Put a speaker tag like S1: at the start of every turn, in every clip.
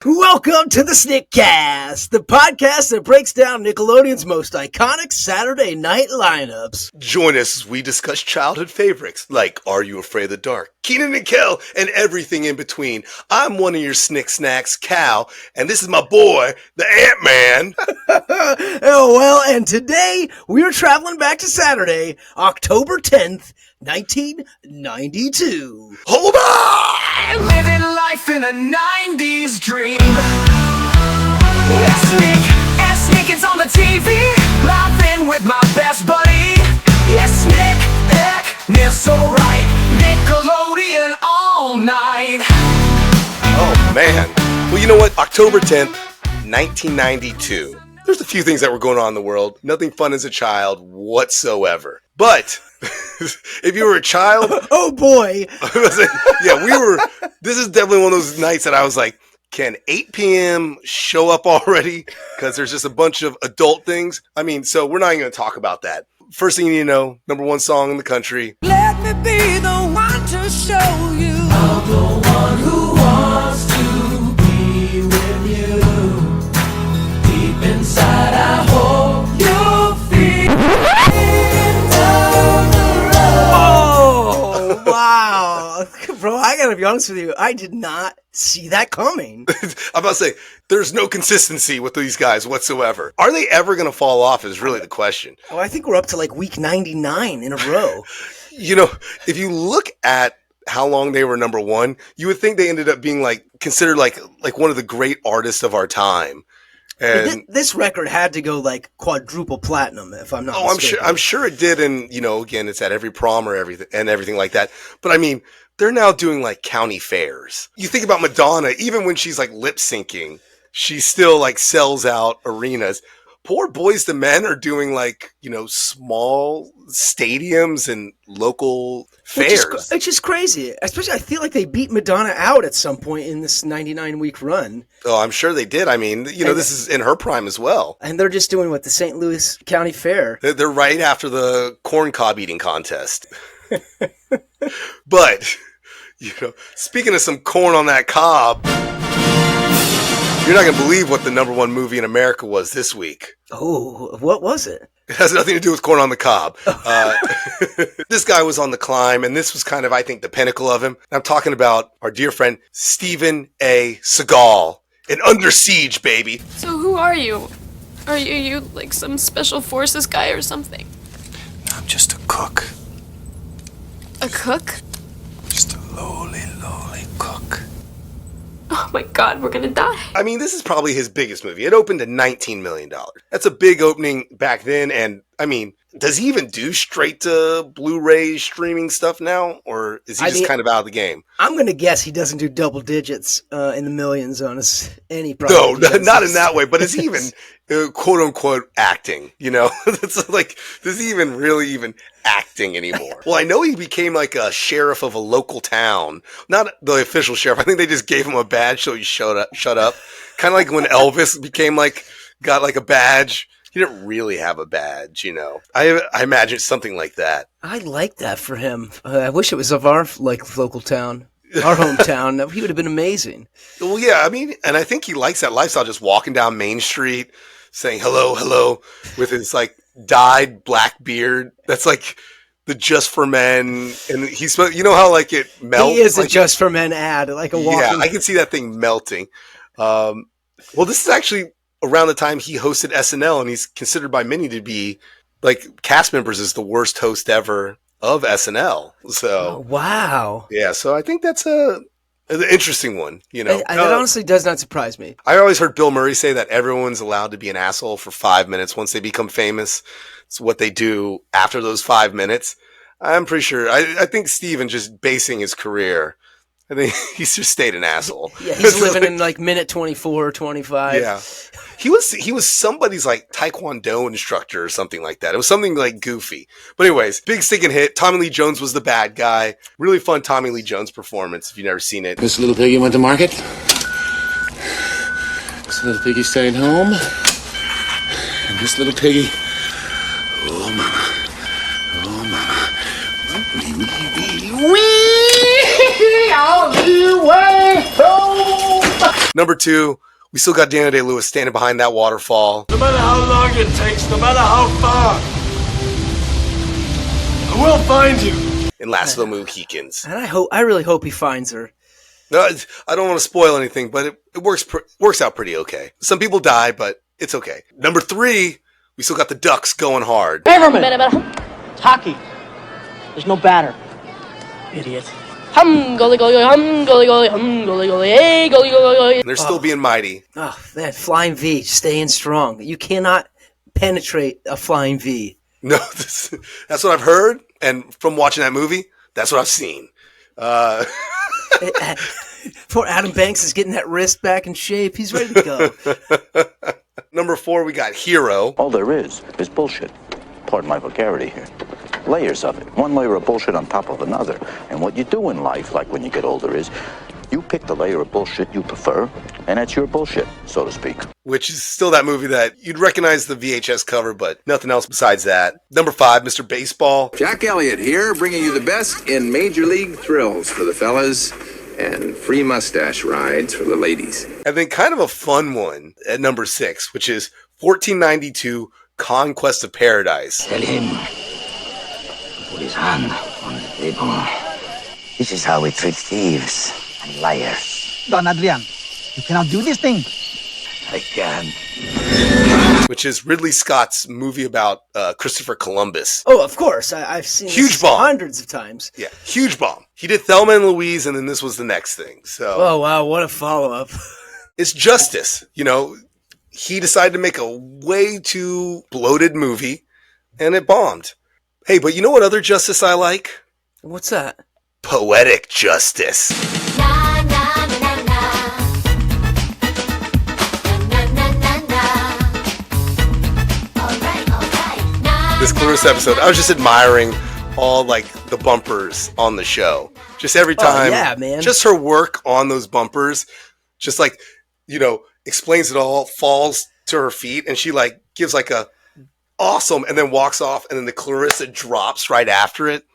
S1: Welcome to the Snick Cast, the podcast that breaks down Nickelodeon's most iconic Saturday night lineups.
S2: Join us as we discuss childhood favorites like Are You Afraid of the Dark, Kenan and Kel, and everything in between. I'm one of your Snick Snacks, Cal, and this is my boy, the Ant-Man.
S1: Oh, well, and today we are traveling back to Saturday, October 10th, 1992.
S2: Hold on!
S3: Living life in a 90s dream. Snick is on the TV, laughing with my best buddy. Yes, Snick, so right. Nickelodeon all night.
S2: Oh, man. Well, you know what? October 10th, 1992. There's a few things that were going on in the world. Nothing fun as a child whatsoever. But if you were a child...
S1: Oh, boy.
S2: This is definitely one of those nights that I was like, can 8 p.m. show up already? Because there's just a bunch of adult things. I mean, so we're not even going to talk about that. First thing you need to know, number one song in the country.
S3: Let me be the one to show you. I'm the one who wants to be with you. Deep inside, I hope you'll feel.
S1: Oh, wow. Bro, I gotta be honest with you. I did not see that coming.
S2: I'm about to say, there's no consistency with these guys whatsoever. Are they ever going to fall off is really the question.
S1: Oh, I think we're up to like week 99 in a row.
S2: You know, if you look at how long they were number one, you would think they ended up being considered like one of the great artists of our time. And
S1: this record had to go like quadruple platinum, if I'm not mistaken.
S2: I'm sure it did. And, you know, again, it's at every prom or everything like that. But I mean, they're now doing like county fairs. You think about Madonna, even when she's like lip syncing, she still like sells out arenas. Poor Boys to Men are doing like, you know, small stadiums and local fairs.
S1: It's just crazy. Especially, I feel like they beat Madonna out at some point in this 99-week run.
S2: Oh, I'm sure they did. I mean, you know, this is in her prime as well.
S1: And they're just doing the St. Louis County Fair.
S2: They're right after the corn cob eating contest. But, you know, speaking of some corn on that cob, you're not going to believe what the number one movie in America was this week.
S1: Oh, what was it?
S2: It has nothing to do with corn on the cob. This guy was on the climb, and this was kind of, I think, the pinnacle of him. I'm talking about our dear friend, Steven A. Seagal, in Under Siege, baby.
S4: So who are you? Are you like some special forces guy or something?
S5: I'm just a cook.
S4: A cook?
S5: Just a lowly cook.
S4: Oh my god, we're gonna die.
S2: I mean, this is probably his biggest movie. It opened to $19 million. That's a big opening back then, and I mean, does he even do straight to Blu-ray streaming stuff now, or is he just kind of out of the game?
S1: I'm going to guess he doesn't do double digits in the millions on any product.
S2: No, not in that way, but is he even quote-unquote acting, you know? It's like, does he even really even acting anymore? Well, I know he became like a sheriff of a local town. Not the official sheriff. I think they just gave him a badge so he shut up. Kind of like when Elvis got like a badge. He didn't really have a badge, you know. I imagine something like that.
S1: I like that for him. I wish it was of our local town, our hometown. He would have been amazing.
S2: Well, yeah, I mean, and I think he likes that lifestyle, just walking down Main Street, saying hello, with his like dyed black beard. That's like the Just for Men, and he's, you know how like it melts.
S1: He is
S2: like
S1: a Just for Men ad, like a walking.
S2: Yeah, I can see that thing melting. Well, this is actually around the time he hosted SNL, and he's considered by many to be, like, cast members as the worst host ever of SNL. So,
S1: oh, wow.
S2: Yeah, so I think that's an interesting one, you know.
S1: It honestly does not surprise me.
S2: I always heard Bill Murray say that everyone's allowed to be an asshole for 5 minutes once they become famous. It's what they do after those 5 minutes. I'm pretty sure. I think Steven just basing his career, I think he's just stayed an asshole.
S1: Yeah, he's living in like minute 24 or 25.
S2: Yeah. He was somebody's like Taekwondo instructor or something like that. It was something like goofy. But anyways, big sticking hit. Tommy Lee Jones was the bad guy. Really fun Tommy Lee Jones performance if you've never seen it.
S6: This little piggy went to market. This little piggy stayed home. And this little piggy, oh mama, wee, all the way home.
S2: Number 2, we still got Daniel Day-Lewis standing behind that waterfall.
S7: No matter how long it takes, no matter how far, I will find you.
S2: In Last of the Mohicans.
S1: And I really hope he finds her.
S2: No, I don't want to spoil anything, but it works out pretty okay. Some people die, but it's okay. Number 3, we still got the Ducks going hard.
S8: It's hockey. There's no batter. Idiot.
S4: Hum, goalie, goalie, hum, goalie, goalie, hum, goalie, goalie, hey, goalie, goalie, goalie.
S2: And they're still being mighty.
S1: Oh, man, flying V, staying strong. You cannot penetrate a flying V.
S2: No, that's what I've heard, and from watching that movie, that's what I've seen.
S1: Poor Adam Banks is getting that wrist back in shape. He's ready to go.
S2: Number 4, we got Hero.
S9: All there is bullshit. Pardon my vulgarity here. Layers of it. One layer of bullshit on top of another. And what you do in life, like when you get older, is you pick the layer of bullshit you prefer, and that's your bullshit, so to speak.
S2: Which is still that movie that you'd recognize the VHS cover, but nothing else besides that. Number 5, Mr. Baseball.
S10: Jack Elliott here, bringing you the best in Major League thrills for the fellas and free mustache rides for the ladies.
S2: And then kind of a fun one at number 6, which is 1492 Conquest of Paradise.
S8: Tell him to put his hand on the table. This is how we treat thieves and liars.
S11: Don Adrian, you cannot do this thing.
S8: I can.
S2: Which is Ridley Scott's movie about Christopher Columbus.
S1: Oh, of course. I've seen
S2: Huge
S1: this
S2: bomb.
S1: hundreds of times.
S2: Yeah, huge bomb. He did Thelma and Louise, and then this was the next thing. So,
S1: Oh, wow, what a follow-up.
S2: it's justice. You know, he decided to make a way too bloated movie, and it bombed. Hey, but you know what other justice I like?
S1: What's that?
S2: Poetic justice. This Clarissa episode, I was just admiring all like the bumpers on the show. Just every time.
S1: Yeah, man.
S2: Just her work on those bumpers, just like, you know, explains it all, falls to her feet, and she like gives like a awesome, and then walks off, and then the Clarissa drops right after it.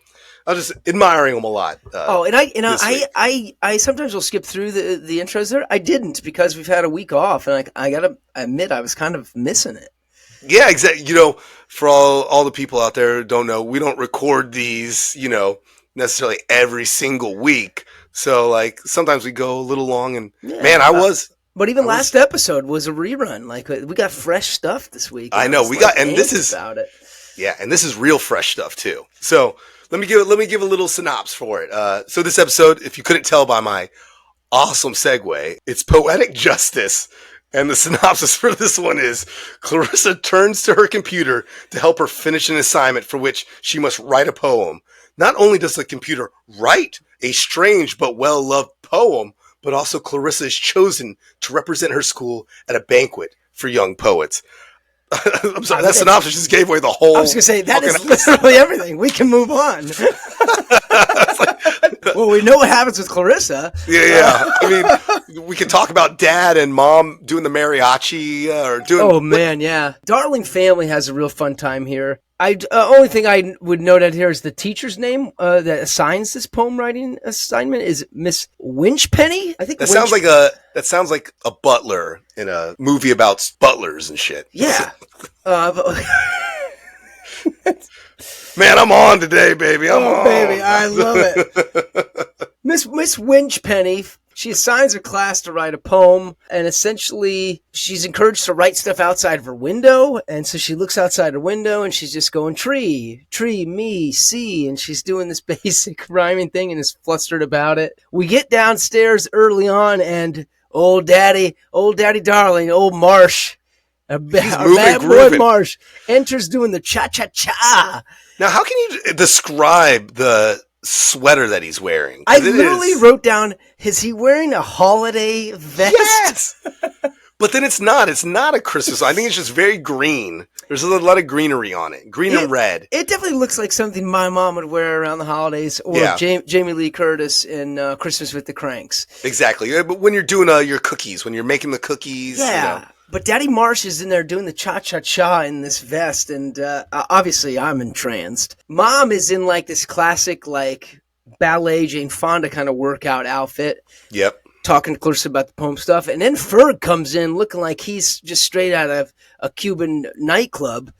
S2: I was just admiring them a lot.
S1: I sometimes will skip through the intros there. I didn't because we've had a week off, and I gotta admit I was kind of missing it.
S2: Yeah, exactly. You know, for all the people out there who don't know, we don't record these, you know, necessarily every single week. So like sometimes we go a little long, and man,
S1: But even last episode was a rerun. Like we got fresh stuff this week.
S2: I know we got, and this is
S1: about it.
S2: Yeah, and this is real fresh stuff too. So let me give a little synopsis for it. So this episode, if you couldn't tell by my awesome segue, it's poetic justice. And the synopsis for this one is Clarissa turns to her computer to help her finish an assignment for which she must write a poem. Not only does the computer write a strange but well-loved poem, but also Clarissa is chosen to represent her school at a banquet for young poets. I'm sorry, that synopsis just gave away the whole...
S1: I was going to say, that is literally everything. We can move on. Well, we know what happens with Clarissa.
S2: Yeah. I mean, we can talk about dad and mom doing the mariachi or doing...
S1: Oh, man, yeah. Darling Family has a real fun time here. Only thing I would note out here is the teacher's name that assigns this poem writing assignment is Miss Winchpenny. I think
S2: that sounds like a butler in a movie about butlers and shit.
S1: Yeah.
S2: Man, I'm on today, baby. I'm on.
S1: Baby, I love it. Miss Winchpenny. She assigns her class to write a poem, and essentially she's encouraged to write stuff outside of her window. And so she looks outside her window and she's just going, tree, me, see. And she's doing this basic rhyming thing and is flustered about it. We get downstairs early on, and old daddy darling, old Marsh, our bad boy Marsh, enters doing the cha-cha-cha.
S2: Now, how can you describe the sweater that he's wearing?
S1: I literally wrote down, is he wearing a holiday vest?
S2: Yes! But then it's not a Christmas. I think it's just very green. There's a lot of greenery on it. Green and red.
S1: It definitely looks like something my mom would wear around the holidays, or Jamie Lee Curtis in Christmas with the Cranks.
S2: Exactly. But when you're doing your cookies, when you're making the cookies.
S1: Yeah.
S2: You know.
S1: But Daddy Marsh is in there doing the cha-cha-cha in this vest, and obviously I'm entranced. Mom is in like this classic like ballet Jane Fonda kind of workout outfit.
S2: Yep.
S1: talking to Clarissa about the poem stuff. And then Ferg comes in looking like he's just straight out of a Cuban nightclub.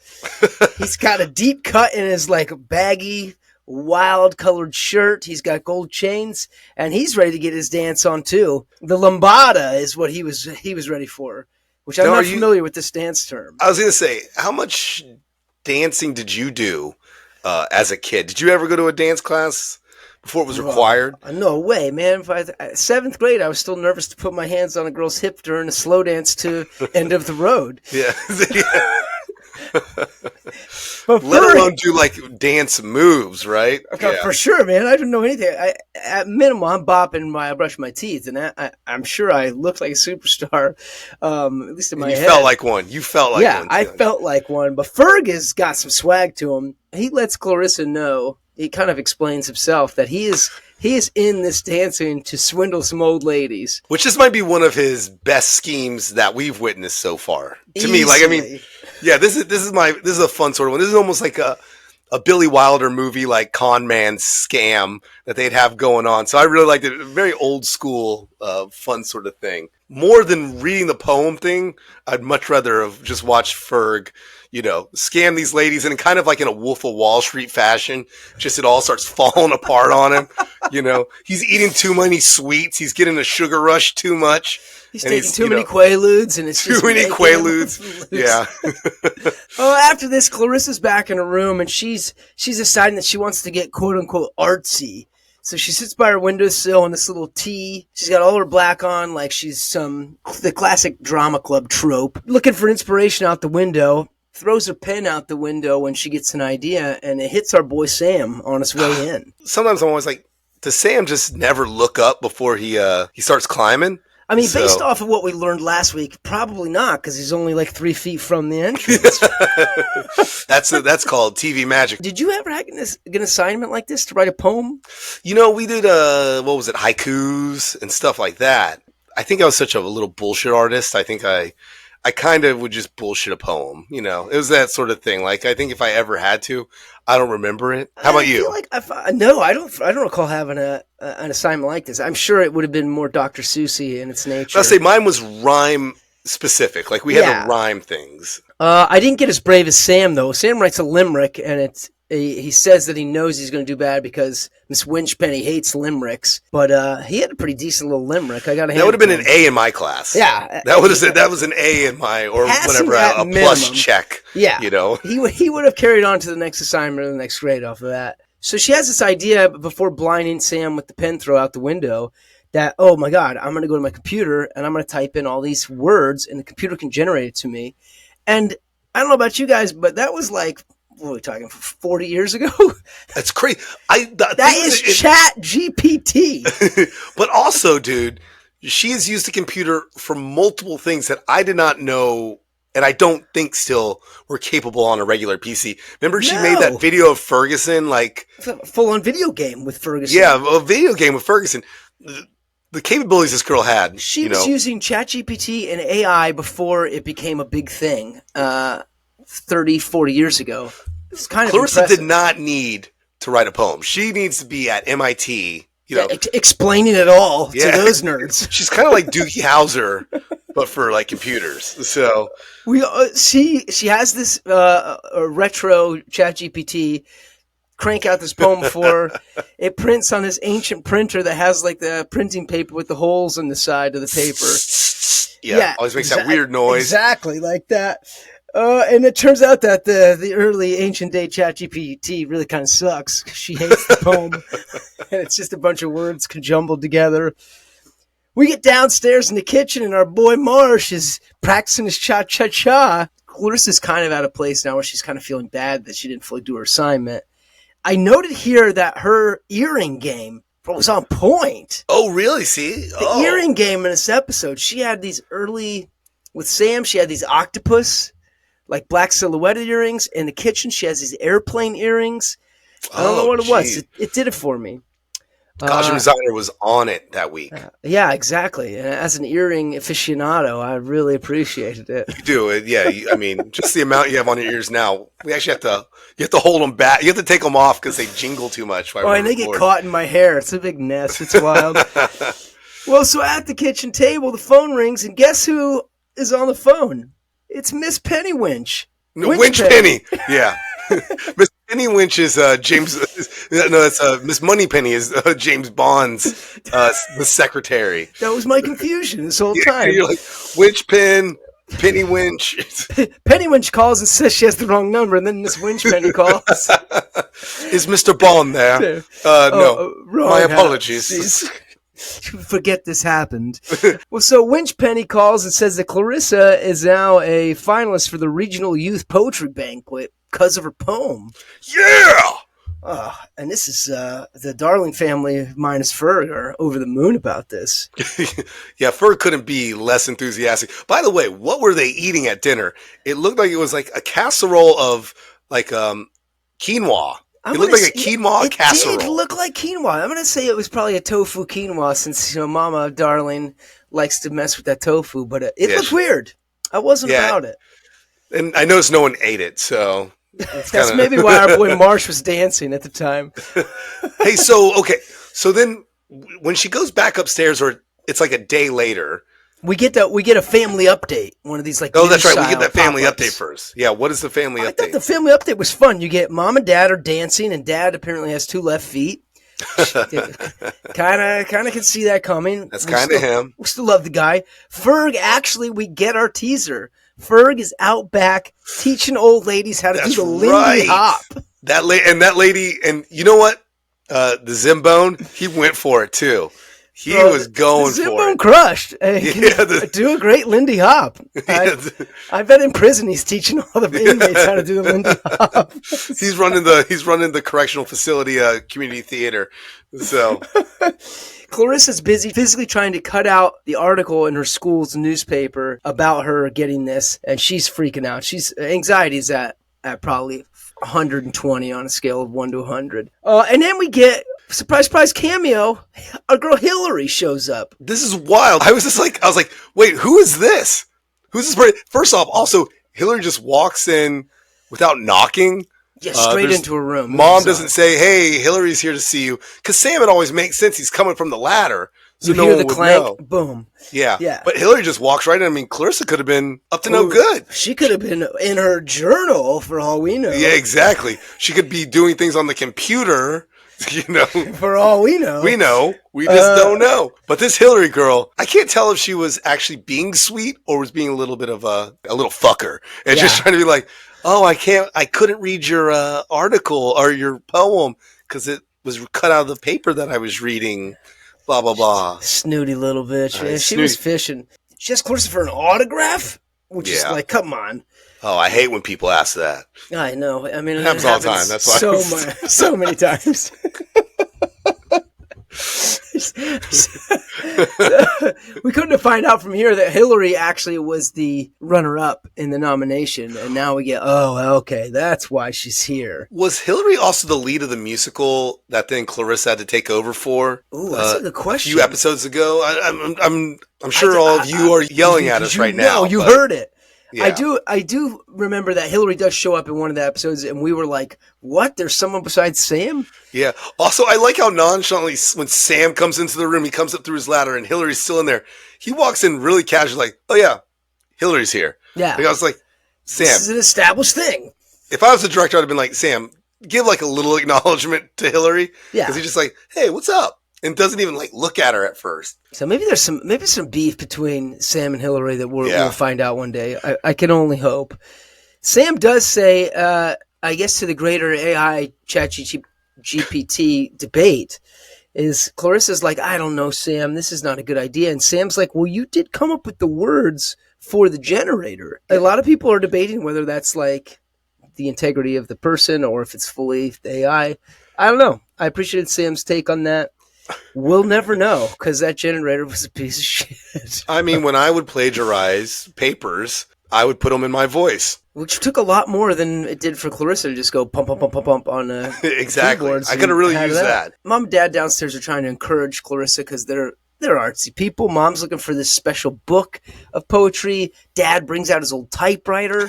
S1: He's got a deep cut in his like baggy, wild colored shirt. He's got gold chains, and he's ready to get his dance on too. The lambada is what he was ready for, which I'm not familiar with this dance term.
S2: I was going to say, how much dancing did you do as a kid? Did you ever go to a dance class before it was required?
S1: No way, man. Seventh grade, I was still nervous to put my hands on a girl's hip during a slow dance to End of the Road.
S2: Yeah. Let alone do like dance moves, right?
S1: Okay, for sure, man. I don't know anything. At minimum, I'm bopping while I brush my teeth, and I'm sure I looked like a superstar, at least in my head.
S2: You felt like one. You felt like one.
S1: Yeah, I felt like one. But Ferg has got some swag to him. He lets Clarissa know. He kind of explains himself that he is in this dancing to swindle some old ladies.
S2: Which this might be one of his best schemes that we've witnessed so far. To me, like, I mean, yeah, this is a fun sort of one. This is almost like a Billy Wilder movie, like con man scam that they'd have going on. So I really liked it. Very old school, fun sort of thing. More than reading the poem thing, I'd much rather have just watched Ferg, scam these ladies, and kind of like in a Wolf of Wall Street fashion, just it all starts falling apart on him. He's eating too many sweets. He's getting a sugar rush too much.
S1: He's taking too many Quaaludes, and it's just
S2: too many Quaaludes. Yeah.
S1: After this, Clarissa's back in her room, and she's deciding that she wants to get quote unquote artsy. So she sits by her windowsill in this little tea. She's got all her black on, like she's the classic drama club trope. Looking for inspiration out the window. Throws her pen out the window when she gets an idea, and it hits our boy Sam on his way in.
S2: Sometimes I'm always like, does Sam just never look up before he starts climbing?
S1: I mean, based off of what we learned last week, probably not, because he's only like 3 feet from the entrance.
S2: That's called TV magic.
S1: Did you ever get an assignment like this to write a poem?
S2: We did haikus and stuff like that. I think I was such a little bullshit artist. I think I kind of would just bullshit a poem. It was that sort of thing. Like, I think if I ever had to, I don't remember it. How about you?
S1: No, I don't recall having an assignment like this. I'm sure it would have been more Dr. Seussy in its nature.
S2: I'll say mine was rhyme specific. Like, we had to rhyme things.
S1: I didn't get as brave as Sam, though. Sam writes a limerick, and he says that he knows he's going to do bad because Miss Winchpenny hates limericks. But he had a pretty decent little limerick. That
S2: would have been an A in my class.
S1: Yeah,
S2: that was an A in my whatever a plus check.
S1: Yeah, he would have carried on to the next assignment or the next grade off of that. So she has this idea before blinding Sam with the pen throw out the window that, oh my God, I'm going to go to my computer and I'm going to type in all these words and the computer can generate it to me. And I don't know about you guys, but that was like, what are we talking, 40 years ago?
S2: That's crazy.
S1: That is Chat GPT.
S2: But also, dude, she has used the computer for multiple things that I did not know, and I don't think still were capable on a regular PC. Remember she made that video of Ferguson? Like,
S1: it's a full-on video game with Ferguson.
S2: Yeah, a video game with Ferguson. The capabilities this girl had.
S1: She was using ChatGPT and AI before it became a big thing 30, 40 years ago. It's kind of
S2: Clarissa
S1: impressive.
S2: did not need to write a poem. She needs to be at MIT,
S1: explaining it all to those nerds.
S2: She's kind of like Doogie Howser, but for like computers. So
S1: she has this retro ChatGPT crank out this poem for her. It prints on this ancient printer that has like the printing paper with the holes in the side of the paper.
S2: Yeah, always makes that weird noise.
S1: Exactly like that. And it turns out that the early ancient day ChatGPT really kind of sucks. She hates the poem, and it's just a bunch of words jumbled together. We get downstairs in the kitchen, and our boy Marsh is practicing his cha-cha-cha. Clarissa's kind of out of place now, where she's kind of feeling bad that she didn't fully do her assignment. I noted here that her earring game was on point.
S2: Oh, really? See?
S1: The earring game in this episode, she had these early, with Sam, she had these octopus, like black silhouetted earrings. In the kitchen, she has these airplane earrings. I don't know what it was. It did it for me.
S2: Costume designer was on it that week.
S1: Yeah, exactly. And as an earring aficionado, I really appreciated it.
S2: You do it, yeah. I mean, just the amount you have on your ears now. We actually have to hold them back. You have to take them off because they jingle too much.
S1: And they get caught in my hair. It's a big mess. It's wild. Well, so at the kitchen table, the phone rings, and guess who is on the phone? It's Miss Penny Winch.
S2: No, Winch Penny. Yeah. Miss Penny Winch is James. No, that's Miss Moneypenny is James Bond's the secretary.
S1: That was my confusion this whole time.
S2: You're like Winch Penny Winch.
S1: Penny Winch calls and says she has the wrong number, and then Miss Winch Penny calls.
S2: Is Mr. Bond there? No. My apologies.
S1: Forget this happened. Well, so Winch Penny calls and says that Clarissa is now a finalist for the Regional Youth Poetry Banquet because of her poem.
S2: Yeah!
S1: And this is the Darling family minus Ferg are over the moon about this.
S2: Yeah, Ferg couldn't be less enthusiastic. By the way, what were they eating at dinner? It looked like it was like a casserole of like quinoa. It looked like a quinoa casserole.
S1: It did look like quinoa. I'm going to say it was probably a tofu quinoa since, Mama Darling likes to mess with that tofu, but it looked weird. I wasn't about it.
S2: And I noticed no one ate it, so...
S1: That's maybe why our boy Marsh was dancing at the time.
S2: Hey, so then when she goes back upstairs, or it's like a day later...
S1: We get a family update. One of these like.
S2: Oh, that's right. We get that family update first. Yeah. What is the family update? I
S1: thought the family update was fun. You get mom and dad are dancing, and dad apparently has 2 left feet. Kind of can see that coming.
S2: That's kind of him.
S1: We still love the guy. Ferg. Actually, we get our teaser. Ferg is out back teaching old ladies how to do the Lindy Hop.
S2: That lady, and you know what? The Zimbone, he went for it too. He was going for it.
S1: Zimbone crushed. Do a great Lindy Hop. I bet in prison he's teaching all the inmates how to do the Lindy Hop.
S2: He's running the correctional facility community theater. So
S1: Clarissa's busy physically trying to cut out the article in her school's newspaper about her getting this, and she's freaking out. Anxiety's at probably 120 on a scale of 1 to 100. And then we get surprise, surprise cameo. Our girl Hillary shows up.
S2: This is wild. I was like, wait, who is this? Who's this? First off, also Hillary just walks in without knocking.
S1: Yeah, straight into a room.
S2: Mom doesn't say, "Hey, Hillary's here to see you," because Sam, it always makes sense. He's coming from the ladder, so no one would know.
S1: Boom.
S2: Yeah. But Hillary just walks right in. I mean, Clarissa could have been up to no good.
S1: She could have been in her journal for all we know.
S2: Yeah, exactly. She could be doing things on the computer.
S1: For all we know.
S2: We know. We just don't know. But this Hillary girl, I can't tell if she was actually being sweet or was being a little bit of a little fucker. And just trying to be like, oh, I couldn't read your article or your poem because it was cut out of the paper that I was reading. Blah, blah, blah.
S1: Snooty little bitch. Yeah, she was fishing. She asked Clarissa for an autograph? Which is like, come on.
S2: Oh, I hate when people ask that.
S1: I know. I mean,
S2: it happens all the time. That's why
S1: so many times. We couldn't find out from here that Hillary actually was the runner-up in the nomination, and now we get, okay, that's why she's here.
S2: Was Hillary also the lead of the musical that then Clarissa had to take over for?
S1: Ooh, that's a good question.
S2: A few episodes ago, I'm sure all of you are yelling at us right now.
S1: You heard it. Yeah. I do remember that Hillary does show up in one of the episodes, and we were like, what? There's someone besides Sam?
S2: Yeah. Also, I like how nonchalantly when Sam comes into the room, he comes up through his ladder, and Hillary's still in there. He walks in really casually, like, oh, yeah, Hillary's here.
S1: Yeah.
S2: Like, I was like, Sam.
S1: This is an established thing.
S2: If I was the director, I'd have been like, Sam, give like a little acknowledgement to Hillary.
S1: Yeah.
S2: Because he's just like, hey, what's up? And doesn't even like look at her at first.
S1: So maybe there's some beef between Sam and Hillary that we'll find out one day. I can only hope. Sam does say, I guess to the greater AI ChatGPT debate, is Clarissa's like, I don't know, Sam, this is not a good idea. And Sam's like, well, you did come up with the words for the generator. A lot of people are debating whether that's like the integrity of the person or if it's fully the AI. I don't know. I appreciated Sam's take on that. We'll never know because that generator was a piece of shit.
S2: I mean, when I would plagiarize papers, I would put them in my voice.
S1: Which took a lot more than it did for Clarissa to just go pump, pump, pump, pump, pump on
S2: exactly. I could have really used that.
S1: Mom and Dad downstairs are trying to encourage Clarissa because they're artsy people. Mom's looking for this special book of poetry. Dad brings out his old typewriter.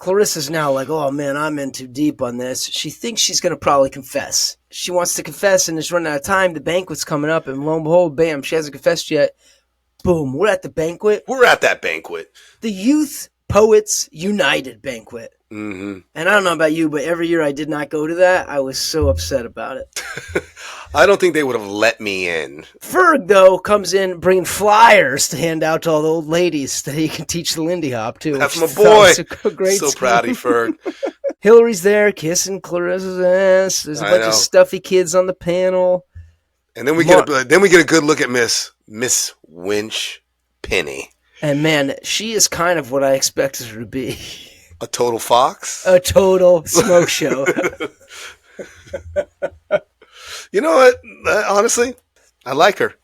S1: Clarissa's now like, oh man, I'm in too deep on this. She thinks she's going to probably confess. She wants to confess and is running out of time. The banquet's coming up, and lo and behold, bam, she hasn't confessed yet. Boom, we're at the banquet.
S2: We're at that banquet.
S1: The Youth Poets United banquet.
S2: Mm-hmm.
S1: And I don't know about you, but every year I did not go to that. I was so upset about it.
S2: I don't think they would have let me in.
S1: Ferg, though, comes in bringing flyers to hand out to all the old ladies that he can teach the Lindy Hop to.
S2: That's my boy.
S1: Great
S2: so proud of you, Ferg.
S1: Hillary's there kissing Clarissa's ass. There's a bunch of stuffy kids on the panel.
S2: And then we get a good look at Miss Winch Penny.
S1: And man, she is kind of what I expected her to be.
S2: A total fox?
S1: A total smoke show.
S2: You know what? Honestly, I like her.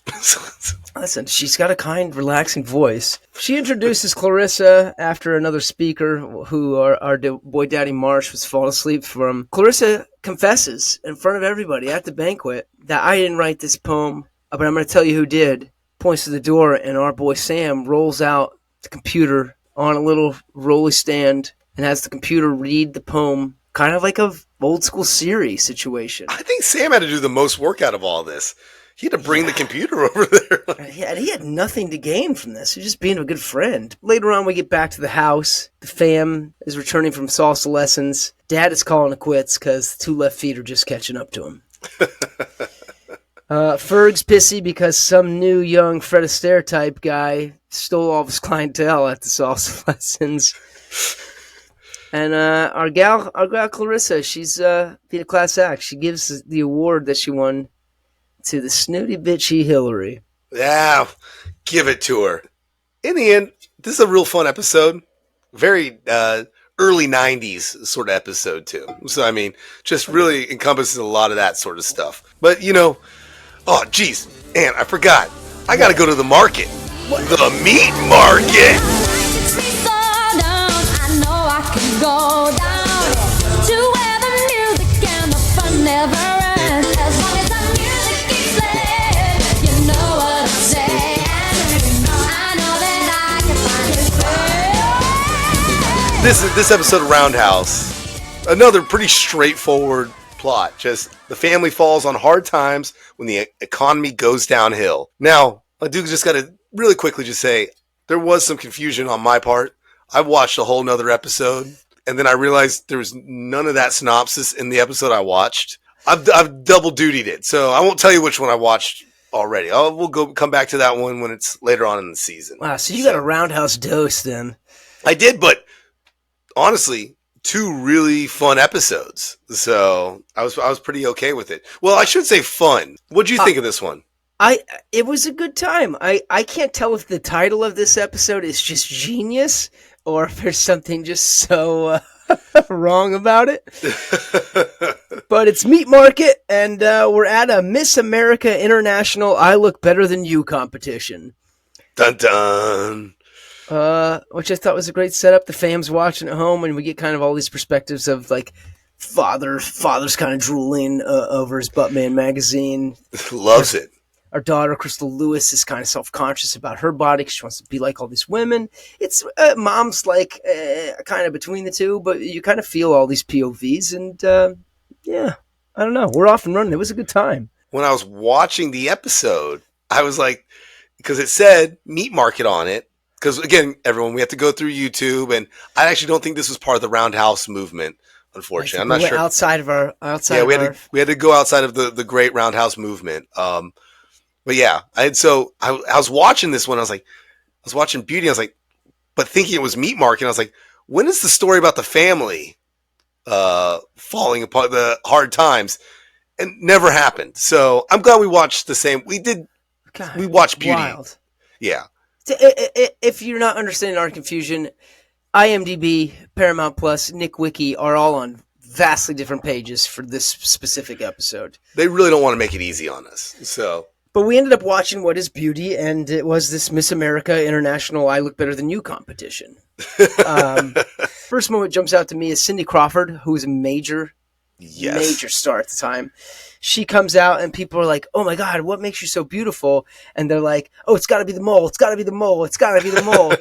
S1: Listen, she's got a kind, relaxing voice. She introduces Clarissa after another speaker who our boy Daddy Marsh was falling asleep from. Clarissa confesses in front of everybody at the banquet that I didn't write this poem, but I'm going to tell you who did. Points to the door, and our boy Sam rolls out the computer on a little rolly stand and has the computer read the poem, kind of like a old school Siri situation.
S2: I think Sam had to do the most work out of all this. He had to bring the computer over there.
S1: Yeah, and he had nothing to gain from this. He was just being a good friend. Later on, we get back to the house. The fam is returning from salsa lessons. Dad is calling it quits because the two left feet are just catching up to him. Ferg's pissy because some new young Fred Astaire type guy stole all of his clientele at the salsa lessons. And our gal Clarissa, she's being a class act. She gives the award that she won to the snooty bitchy Hillary.
S2: Yeah, give it to her. In the end, this is a real fun episode. Very early 90s sort of episode, too. So, I mean, just really encompasses a lot of that sort of stuff. But, you know, oh, geez, and I forgot. I got to go to the market. What? The meat market.
S3: Go down to where the music and the fun never ends. As long as the music keeps playing, you know what I'm saying. I know that I can find
S2: This episode of Roundhouse, another pretty straightforward plot. Just the family falls on hard times when the economy goes downhill. Now, I do just got to really quickly just say there was some confusion on my part. I watched a whole nother episode, and then I realized there was none of that synopsis in the episode I watched. I've double dutied it, so I won't tell you which one I watched already. We'll come back to that one when it's later on in the season.
S1: Wow, so you got a Roundhouse dose then.
S2: I did, but honestly, 2 really fun episodes. So I was pretty okay with it. Well, I should say fun. What'd you think of this one?
S1: It was a good time. I can't tell if the title of this episode is just genius or if there's something just so wrong about it. But it's Meat Market, and we're at a Miss America International I Look Better Than You competition.
S2: Dun dun.
S1: Which I thought was a great setup. The fam's watching at home, and we get kind of all these perspectives of like father's kind of drooling over his Buttman magazine.
S2: Loves it.
S1: Our daughter, Crystal Lewis, is kind of self-conscious about her body because she wants to be like all these women. It's mom's like kind of between the two, but you kind of feel all these POVs. And yeah, I don't know. We're off and running. It was a good time.
S2: When I was watching the episode, I was like, because it said Meat Market on it. Because again, everyone, we have to go through YouTube, and I actually don't think this was part of the Roundhouse movement. Unfortunately, I'm not sure.
S1: Outside of our,
S2: we had to go outside of the great Roundhouse movement. But yeah, I was watching this one. I was watching Beauty. I was like, but thinking it was Meat Market. I was like, when is the story about the family falling apart, the hard times, and never happened. So I'm glad we watched the same. We did. God, we watched Beauty.
S1: Wild.
S2: Yeah.
S1: If you're not understanding our confusion, IMDb, Paramount Plus, Nick Wiki are all on vastly different pages for this specific episode.
S2: They really don't want to make it easy on us. So.
S1: But we ended up watching What is Beauty, and it was this Miss America International I Look Better Than You competition. First moment jumps out to me is Cindy Crawford, who is a major
S2: Yes.
S1: major star at the time. She comes out and people are like, "Oh my God, what makes you so beautiful?" And they're like, "Oh, it's got to be the mole. It's got to be the mole. It's got to be the mole."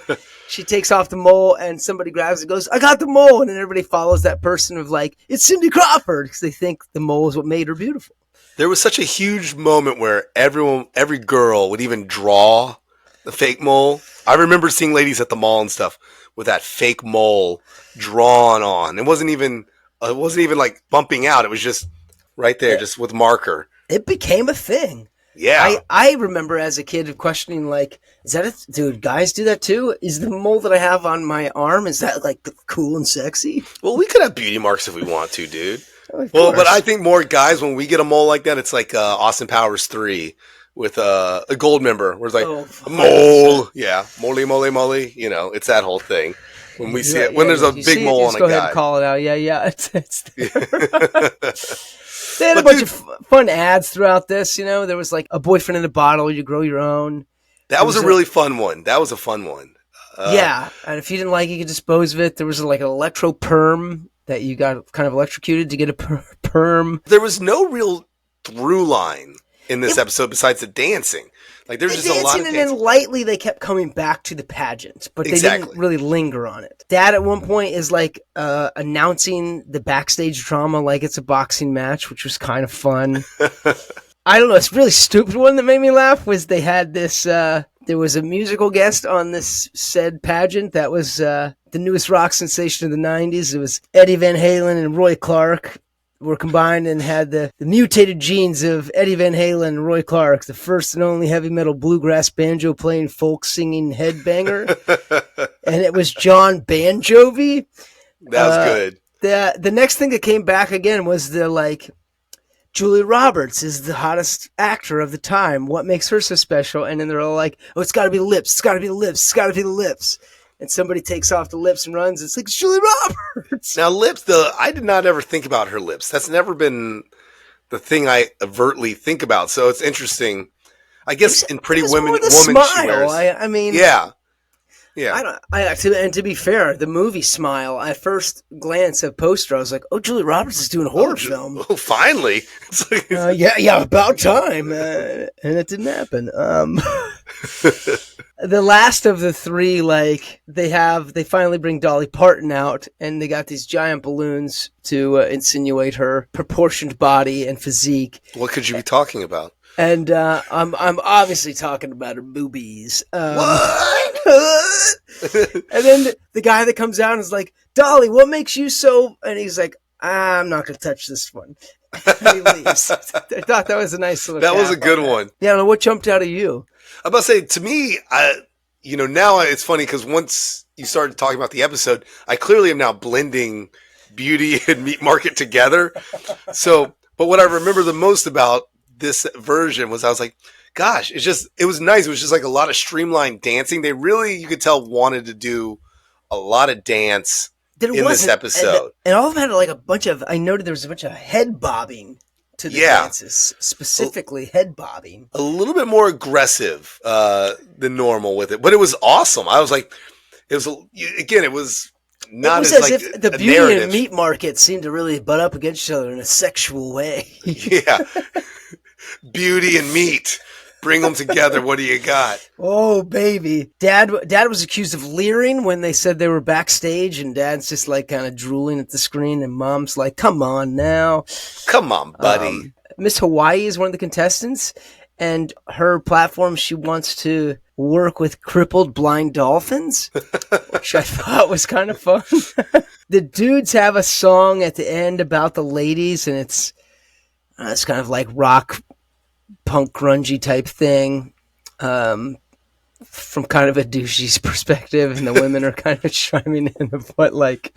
S1: She takes off the mole and somebody grabs it and goes, "I got the mole." And then everybody follows that person of like, "It's Cindy Crawford," because they think the mole is what made her beautiful.
S2: There was such a huge moment where every girl would even draw the fake mole. I remember seeing ladies at the mall and stuff with that fake mole drawn on. It wasn't even like bumping out. It was just right there, just with marker.
S1: It became a thing.
S2: Yeah.
S1: I remember as a kid questioning, like, is that dude, guys do that too? Is the mole that I have on my arm, is that like cool and sexy?
S2: Well, we could have beauty marks if we want to, dude. Well, but I think more guys, when we get a mole like that, it's like Austin Powers 3 with a gold member where it's like, mole. Yeah. Mole. You know, it's that whole thing. When we see it, when there's a big mole on a guy.
S1: Go ahead and call it out. Yeah. It's there. They had a bunch of fun ads throughout this. You know, there was like a boyfriend in a bottle. You grow your own.
S2: That was a really fun one. That was a fun one.
S1: Yeah, and if you didn't like it, you could dispose of it. There was like an electro perm that you got kind of electrocuted to get a perm.
S2: There was no real through line in this episode besides the dancing. Like there's just a lot of dancing. And then
S1: lightly they kept coming back to the pageant, but they didn't really linger on it. Dad at one point is like announcing the backstage drama like it's a boxing match, which was kind of fun. I don't know. It's a really stupid one that made me laugh was they had this, there was a musical guest on this said pageant that was the newest rock sensation of the 90s. It was Eddie Van Halen and Roy Clark were combined and had the mutated genes of Eddie Van Halen and Roy Clark, the first and only heavy metal bluegrass banjo playing folk singing headbanger. And it was John Banjovi.
S2: That was good.
S1: The next thing that came back again was the like, Julia Roberts is the hottest actor of the time. What makes her so special? And then they're all like, "Oh, it's got to be the lips. It's got to be the lips. It's got to be the lips." And somebody takes off the lips and runs. It's like, it's Julia Roberts.
S2: Now, lips, I did not ever think about her lips. That's never been the thing I overtly think about. So it's interesting. I guess in Pretty Woman,
S1: smile.
S2: She wears.
S1: I mean,
S2: yeah.
S1: And to be fair, the movie Smile, at first glance at poster, I was like, "Oh, Julia Roberts is doing a horror film."
S2: Oh, finally.
S1: Yeah, about time. And it didn't happen. The last of the three, like, they finally bring Dolly Parton out, and they got these giant balloons to insinuate her proportioned body and physique.
S2: What could you be talking about?
S1: And I'm obviously talking about her boobies.
S2: What?
S1: And then the guy that comes out is like, "Dolly, what makes you so?" And he's like, "I'm not going to touch this one." And he leaves. I thought that was a nice little.
S2: That was a good one.
S1: Yeah, I don't know what jumped out of you.
S2: I'm about to say, to me, now it's funny because once you started talking about the episode, I clearly am now blending beauty and meat market together. So, but what I remember the most about this version was I was like, gosh, it was nice. It was just like a lot of streamlined dancing. They really, you could tell, wanted to do a lot of dance in this episode.
S1: And all of them had like a bunch of, I noted there was a bunch of head bobbing to the dances, specifically head bobbing.
S2: A little bit more aggressive than normal with it, but it was awesome. I was like, it was not as like
S1: if the beauty
S2: narrative.
S1: and meat market seemed to really butt up against each other in a sexual way.
S2: Yeah. Beauty and meat. Bring them together. What do you got?
S1: Oh, baby. Dad was accused of leering when they said they were backstage, and Dad's just like kind of drooling at the screen, and Mom's like, "Come on now.
S2: Come on, buddy."
S1: Miss Hawaii is one of the contestants, and her platform, she wants to work with crippled blind dolphins, which I thought was kind of fun. The dudes have a song at the end about the ladies, and it's kind of like rock punk grungy type thing, from kind of a douchey's perspective, and the women are kind of chiming in of what like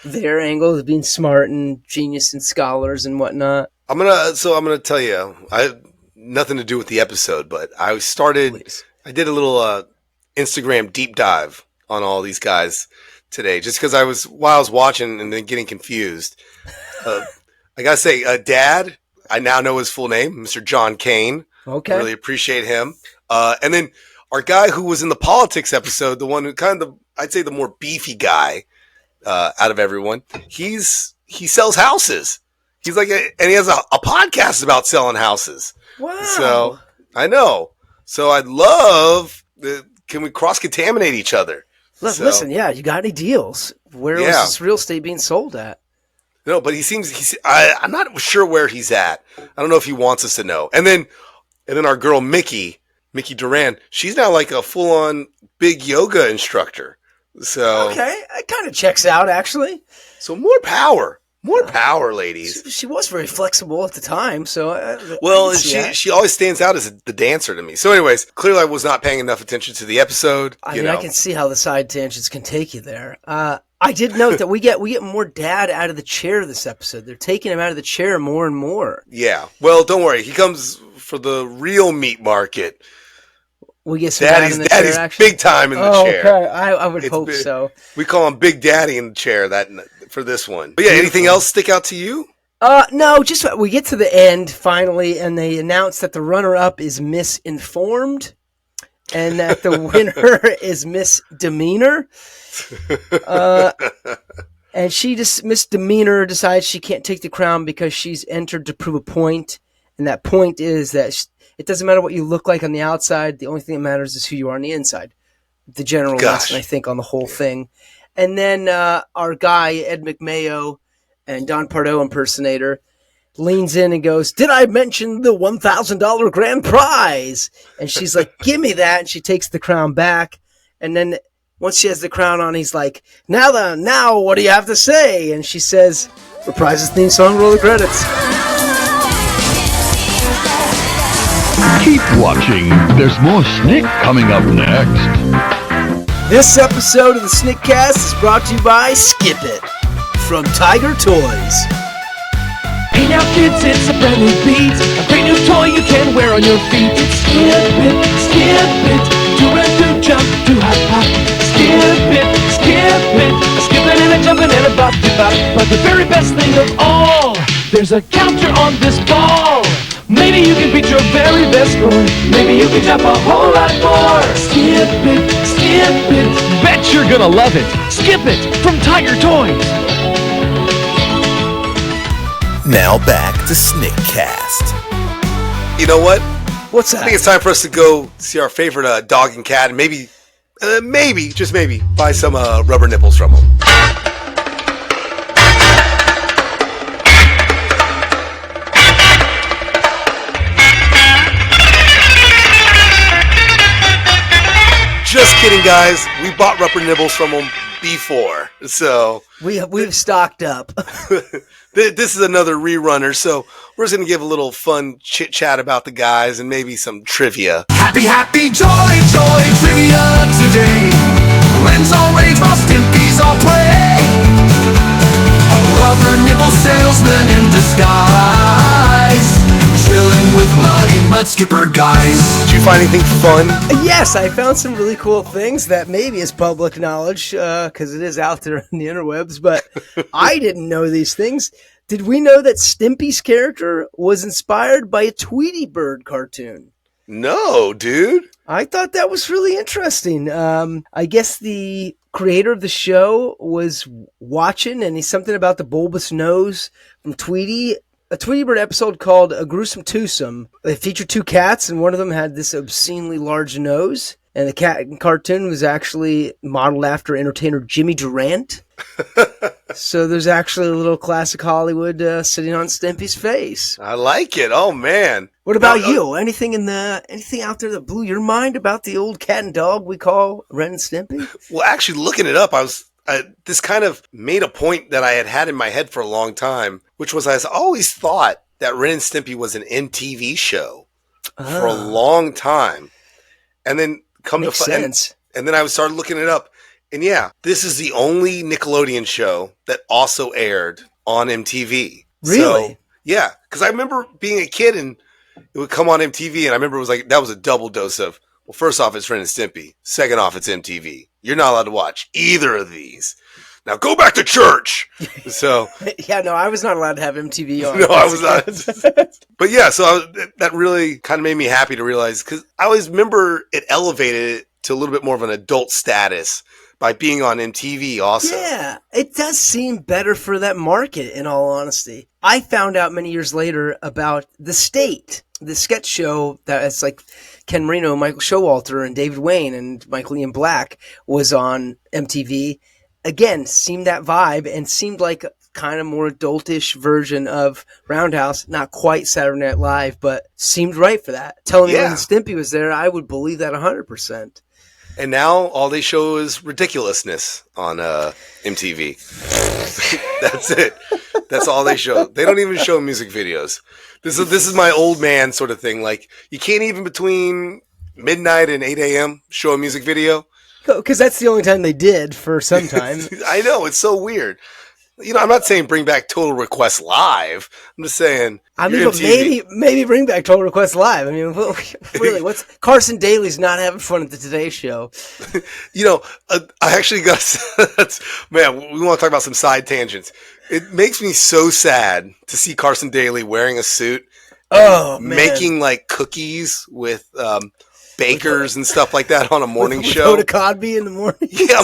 S1: their angle of being smart and genius and scholars and whatnot.
S2: I'm gonna tell you, I have nothing to do with the episode, but I did a little Instagram deep dive on all these guys today, just because while I was watching and then getting confused. I gotta say, Dad, I now know his full name, Mr. John Kane.
S1: Okay.
S2: I really appreciate him. And then our guy who was in the politics episode, the one who I'd say the more beefy guy out of everyone, he's he sells houses. He's like, and he has a podcast about selling houses.
S1: Wow.
S2: So I know. So I'd love. Can we cross contaminate each other?
S1: Listen, yeah, you got any deals? Where was this real estate being sold at?
S2: No, but I'm not sure where he's at. I don't know if he wants us to know. And then our girl Mickey Duran, she's now like a full-on big yoga instructor. So
S1: okay, it kind of checks out actually.
S2: So more power, ladies.
S1: She was very flexible at the time, so
S2: she always stands out as the dancer to me. So, anyways, clearly I was not paying enough attention to the episode.
S1: I can see how the side tangents can take you there. I did note that we get more Dad out of the chair this episode. They're taking him out of the chair more and more.
S2: Yeah. Well, don't worry. He comes for the real meat market.
S1: We get some
S2: Daddy's big time in the chair.
S1: Okay. I would hope so.
S2: We call him Big Daddy in the chair for this one. But yeah, anything else stick out to you?
S1: No, just we get to the end finally, and they announce that the runner-up is misinformed, and that the winner is Miss Demeanor. And Miss Demeanor decides she can't take the crown because she's entered to prove a point, and that point is that it doesn't matter what you look like on the outside. The only thing that matters is who you are on the inside. The general lesson, I think, on the whole thing. And then our guy, Ed McMayo, and Don Pardo impersonator, leans in and goes, "Did I mention the $1,000 grand prize?" And she's like, "Give me that." And she takes the crown back. And then once she has the crown on, he's like, now what do you have to say? And she says, "Reprise the theme song, roll the credits."
S12: Keep watching. There's more Snick coming up next.
S1: This episode of the Snickcast is brought to you by Skip It from Tiger Toys.
S3: Hey now kids, it's a brand new beat, a great new toy you can wear on your feet. It's Skip It, do run, do jump, do hop, hop. Skip it, a skipping and a jumping and a bop, bop. But the very best thing of all, there's a counter on this ball. Maybe you can beat your very best score. Maybe you can jump a whole lot more. Skip it, bet you're gonna love it. Skip It from Tiger Toys.
S13: Now back to Snickcast.
S2: You know what?
S1: What's that?
S2: I think it's time for us to go see our favorite dog and cat, and maybe, just maybe, buy some rubber nipples from them. Just kidding, guys. We bought rubber nibbles from them before, so
S1: we've stocked up.
S2: This is another rerunner, so we're just going to give a little fun chit-chat about the guys and maybe some trivia.
S3: Happy, joy, trivia today. Ren's all rage while Stimpy's all play. A rubber nipple salesman in disguise. Chilling with mud skipper guys.
S2: Did you find anything fun?
S1: Yes, I found some really cool things that maybe is public knowledge because it is out there in the interwebs, but I didn't know these things. Did we know that Stimpy's character was inspired by a Tweety Bird cartoon?
S2: No, dude.
S1: I thought that was really interesting. I guess the creator of the show was watching, and he's something about the bulbous nose from Tweety. A Tweety Bird episode called A Gruesome Twosome. They featured two cats, and one of them had this obscenely large nose. And the cat cartoon was actually modeled after entertainer Jimmy Durant. So there's actually a little classic Hollywood sitting on Stimpy's face.
S2: I like it. Oh, man.
S1: What about you? Anything out there that blew your mind about the old cat and dog we call Ren and Stimpy?
S2: Well, actually, looking it up, this kind of made a point that I had in my head for a long time, which was I always thought that Ren and Stimpy was an MTV show for a long time. And then and then I started looking it up. And yeah, this is the only Nickelodeon show that also aired on MTV.
S1: Really?
S2: So, yeah, because I remember being a kid and it would come on MTV, and I remember it was like, that was a double dose of, well, first off, it's Ren and Stimpy. Second off, it's MTV. You're not allowed to watch either of these. Now go back to church. So
S1: yeah, no, I was not allowed to have MTV on.
S2: No, I was not. But yeah, so that really kind of made me happy to realize, because I always remember it elevated it to a little bit more of an adult status by being on MTV also.
S1: Yeah, it does seem better for that market, in all honesty. I found out many years later about The State, the sketch show that it's like Ken Marino, Michael Showalter, and David Wayne, and Michael Ian Black was on MTV. Again, seemed that vibe and seemed like a kind of more adultish version of Roundhouse. Not quite Saturday Night Live, but seemed right for that. Telling me Ren Stimpy was there, I would believe that 100%.
S2: And now all they show is ridiculousness on MTV. That's it. That's all they show. They don't even show music videos. This is my old man sort of thing. Like, you can't even between midnight and 8 a.m. show a music video.
S1: Because that's the only time they did for some time.
S2: I know, it's so weird. You know, I'm not saying bring back Total Request Live. I'm just saying.
S1: I mean, but maybe bring back Total Request Live. I mean, really, what's Carson Daly's not having fun at the Today Show?
S2: You know, I actually got. Man, we want to talk about some side tangents. It makes me so sad to see Carson Daly wearing a suit.
S1: Oh, man.
S2: Making like cookies with bakers and stuff like that on a morning show.
S1: Go to Codby in the morning.
S2: Yeah,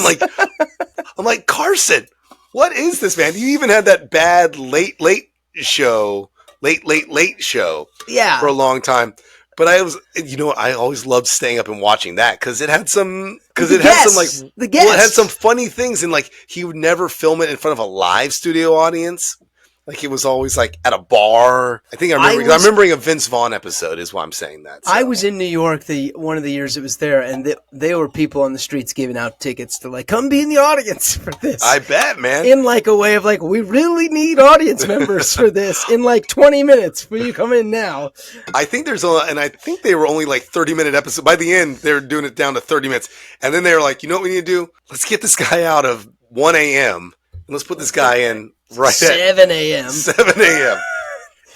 S2: I'm like Carson. What is this, man? You even had that bad late show
S1: yeah,
S2: for a long time. But I always loved staying up and watching that because it had some funny things, and like he would never film it in front of a live studio audience. Like it was always like at a bar. I'm remembering a Vince Vaughn episode is why I'm saying that. So.
S1: I was in New York one of the years it was there, and they were people on the streets giving out tickets to like come be in the audience for this.
S2: I bet, man.
S1: In like a way of like we really need audience members for this in like 20 minutes. Will you come in now?
S2: I think I think they were only like 30-minute episodes. By the end, they were doing it down to 30 minutes, and then they were like, you know what we need to do? Let's get this guy out of 1 a.m. and let's put this guy in. Right
S1: 7 a.m.
S2: 7 a.m.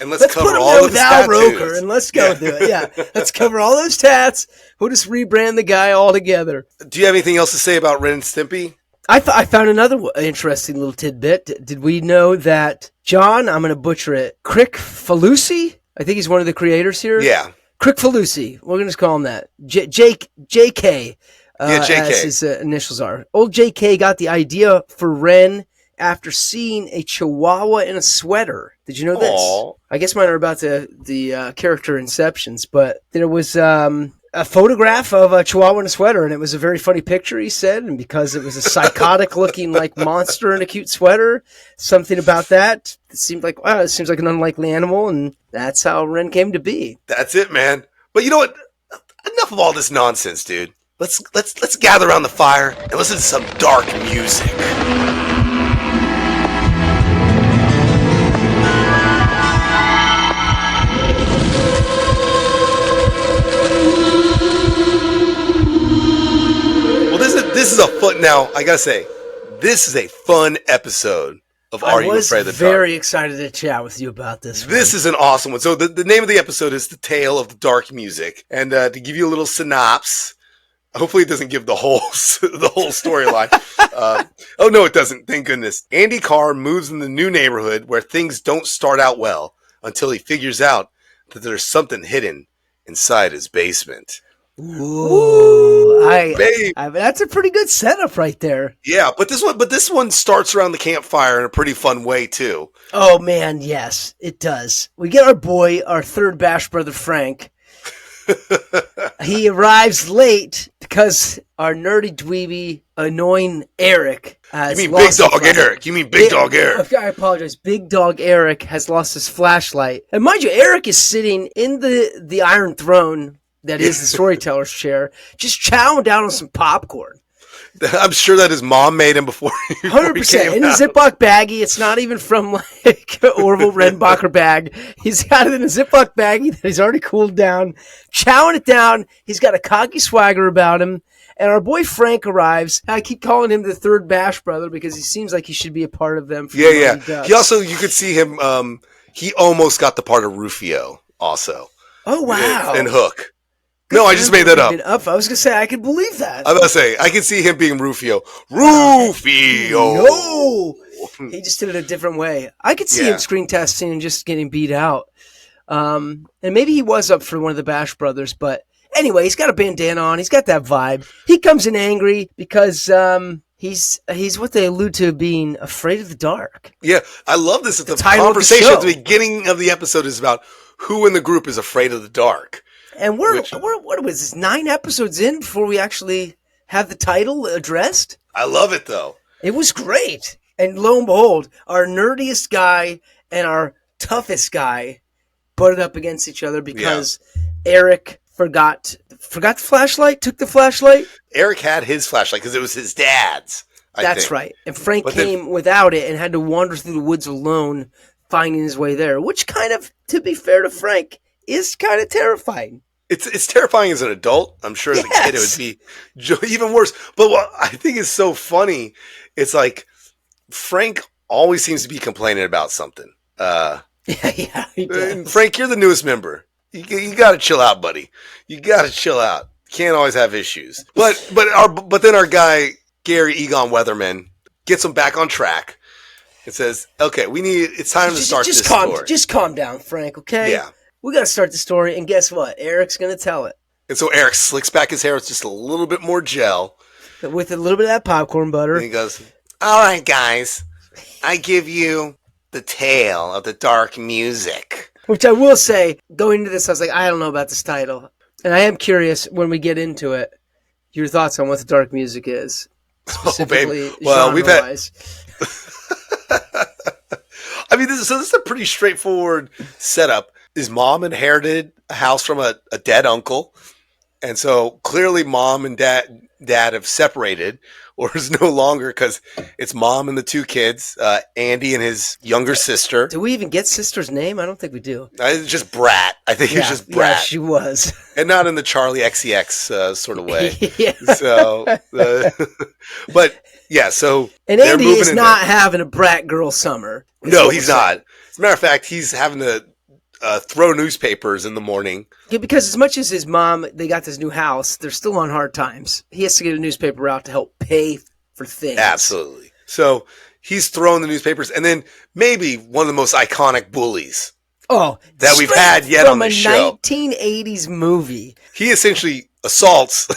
S2: And let's cover
S1: put him
S2: all of his
S1: Al
S2: tattoos.
S1: Roker and let's go do it. Yeah, let's cover all those tats. We'll just rebrand the guy altogether.
S2: Do you have anything else to say about Ren Stimpy?
S1: I found another interesting little tidbit. Did we know that John, I'm going to butcher it, Crick-Falusi? I think he's one of the creators here.
S2: Yeah.
S1: Crick-Falusi. We're going to just call him that. JK. As his initials are. Old JK got the idea for Ren after seeing a chihuahua in a sweater. Did you know this?
S2: Aww.
S1: I guess mine are about the character inceptions, but there was a photograph of a chihuahua in a sweater, and it was a very funny picture, he said, and because it was a psychotic-looking like monster in a cute sweater, something about that, it seemed like, wow, it seems like an unlikely animal, and that's how Ren came to be.
S2: That's it, man. But you know what? Enough of all this nonsense, dude. Let's gather around the fire and listen to some dark music. This is a fun. Now I gotta say, this is a fun episode of Are You Afraid of the Dark?
S1: I was very excited to chat with you about this.
S2: This is an awesome one. So the name of the episode is "The Tale of the Dark Music," and to give you a little synopsis. Hopefully, it doesn't give the whole storyline. Oh no, it doesn't. Thank goodness. Andy Carr moves in the new neighborhood where things don't start out well until he figures out that there's something hidden inside his basement.
S1: Ooh, that's a pretty good setup right there.
S2: Yeah, but this one starts around the campfire in a pretty fun way too.
S1: Oh man, yes, it does. We get our third Bash brother Frank. He arrives late because our nerdy dweeby annoying Eric
S2: You mean Big Dog Eric? You mean Big Dog Eric?
S1: I apologize. Big Dog Eric has lost his flashlight, and mind you, Eric is sitting in the Iron Throne. That is the storyteller's chair, just chowing down on some popcorn.
S2: I'm sure that his mom made him before
S1: 100%. In a Ziploc baggie. It's not even from like Orville Redenbacher bag. He's got it in a Ziploc baggie that he's already cooled down, chowing it down. He's got a cocky swagger about him. And our boy Frank arrives. I keep calling him the third Bash brother because he seems like he should be a part of them.
S2: Yeah. He also, you could see him, he almost got the part of Rufio also.
S1: Oh, wow.
S2: And Hook. No, I just made that up.
S1: I was going to say, I could believe that.
S2: I was going to say, I can see him being Rufio. Rufio!
S1: No! He just did it a different way. I could see him screen testing and just getting beat out. And maybe he was up for one of the Bash brothers, but Anyway, he's got a bandana on. He's got that vibe. He comes in angry because he's what they allude to being afraid of the dark.
S2: Yeah, I love this. The
S1: title of the
S2: conversation
S1: show.
S2: at the beginning of the episode is about who in the group is afraid of the dark.
S1: And we're what was this, 9 episodes in before we actually have the title addressed?
S2: I love it, though.
S1: It was great. And lo and behold, our nerdiest guy and our toughest guy butted up against each other because Eric forgot the flashlight, took the flashlight.
S2: Eric had his flashlight because it was his dad's.
S1: That's right. And Frank came without it and had to wander through the woods alone, finding his way there, which kind of, to be fair to Frank, is kind of terrifying.
S2: It's terrifying as an adult. I'm sure as a kid it would be even worse. But what I think is so funny, it's like Frank always seems to be complaining about something.
S1: He does.
S2: Frank, you're the newest member. You got to chill out, buddy. You got to chill out. Can't always have issues. But then our guy Gary Egon Weatherman gets him back on track and says, "Okay, it's time to start this story."
S1: Just calm down, Frank. Okay.
S2: Yeah.
S1: We got to start the story, and guess what? Eric's going to tell it.
S2: And so Eric slicks back his hair with just a little bit more gel.
S1: With a little bit of that popcorn butter.
S2: And he goes, "All right, guys, I give you the tale of the dark music."
S1: Which I will say, going into this, I was like, I don't know about this title. And I am curious, when we get into it, your thoughts on what the dark music is. Specifically,
S2: well, we've had... I mean, this is a pretty straightforward setup. His mom inherited a house from a dead uncle, and so clearly mom and dad have separated, or is no longer, because it's mom and the 2 kids, Andy and his younger sister.
S1: Do we even get sister's name? I don't think we do.
S2: It's just Brat. I think it's just Brat.
S1: Yeah, she was.
S2: And not in the Charlie XCX sort of way.
S1: Yeah.
S2: So, but yeah, so.
S1: And Andy is not having a brat girl summer.
S2: No, he's not. As a matter of fact, he's having to throw newspapers in the morning.
S1: Yeah, because as much as his mom, they got this new house, they're still on hard times. He has to get a newspaper out to help pay for things.
S2: Absolutely. So he's throwing the newspapers, and then maybe one of the most iconic bullies that we've had yet on the show.
S1: From a 1980s movie.
S2: He essentially assaults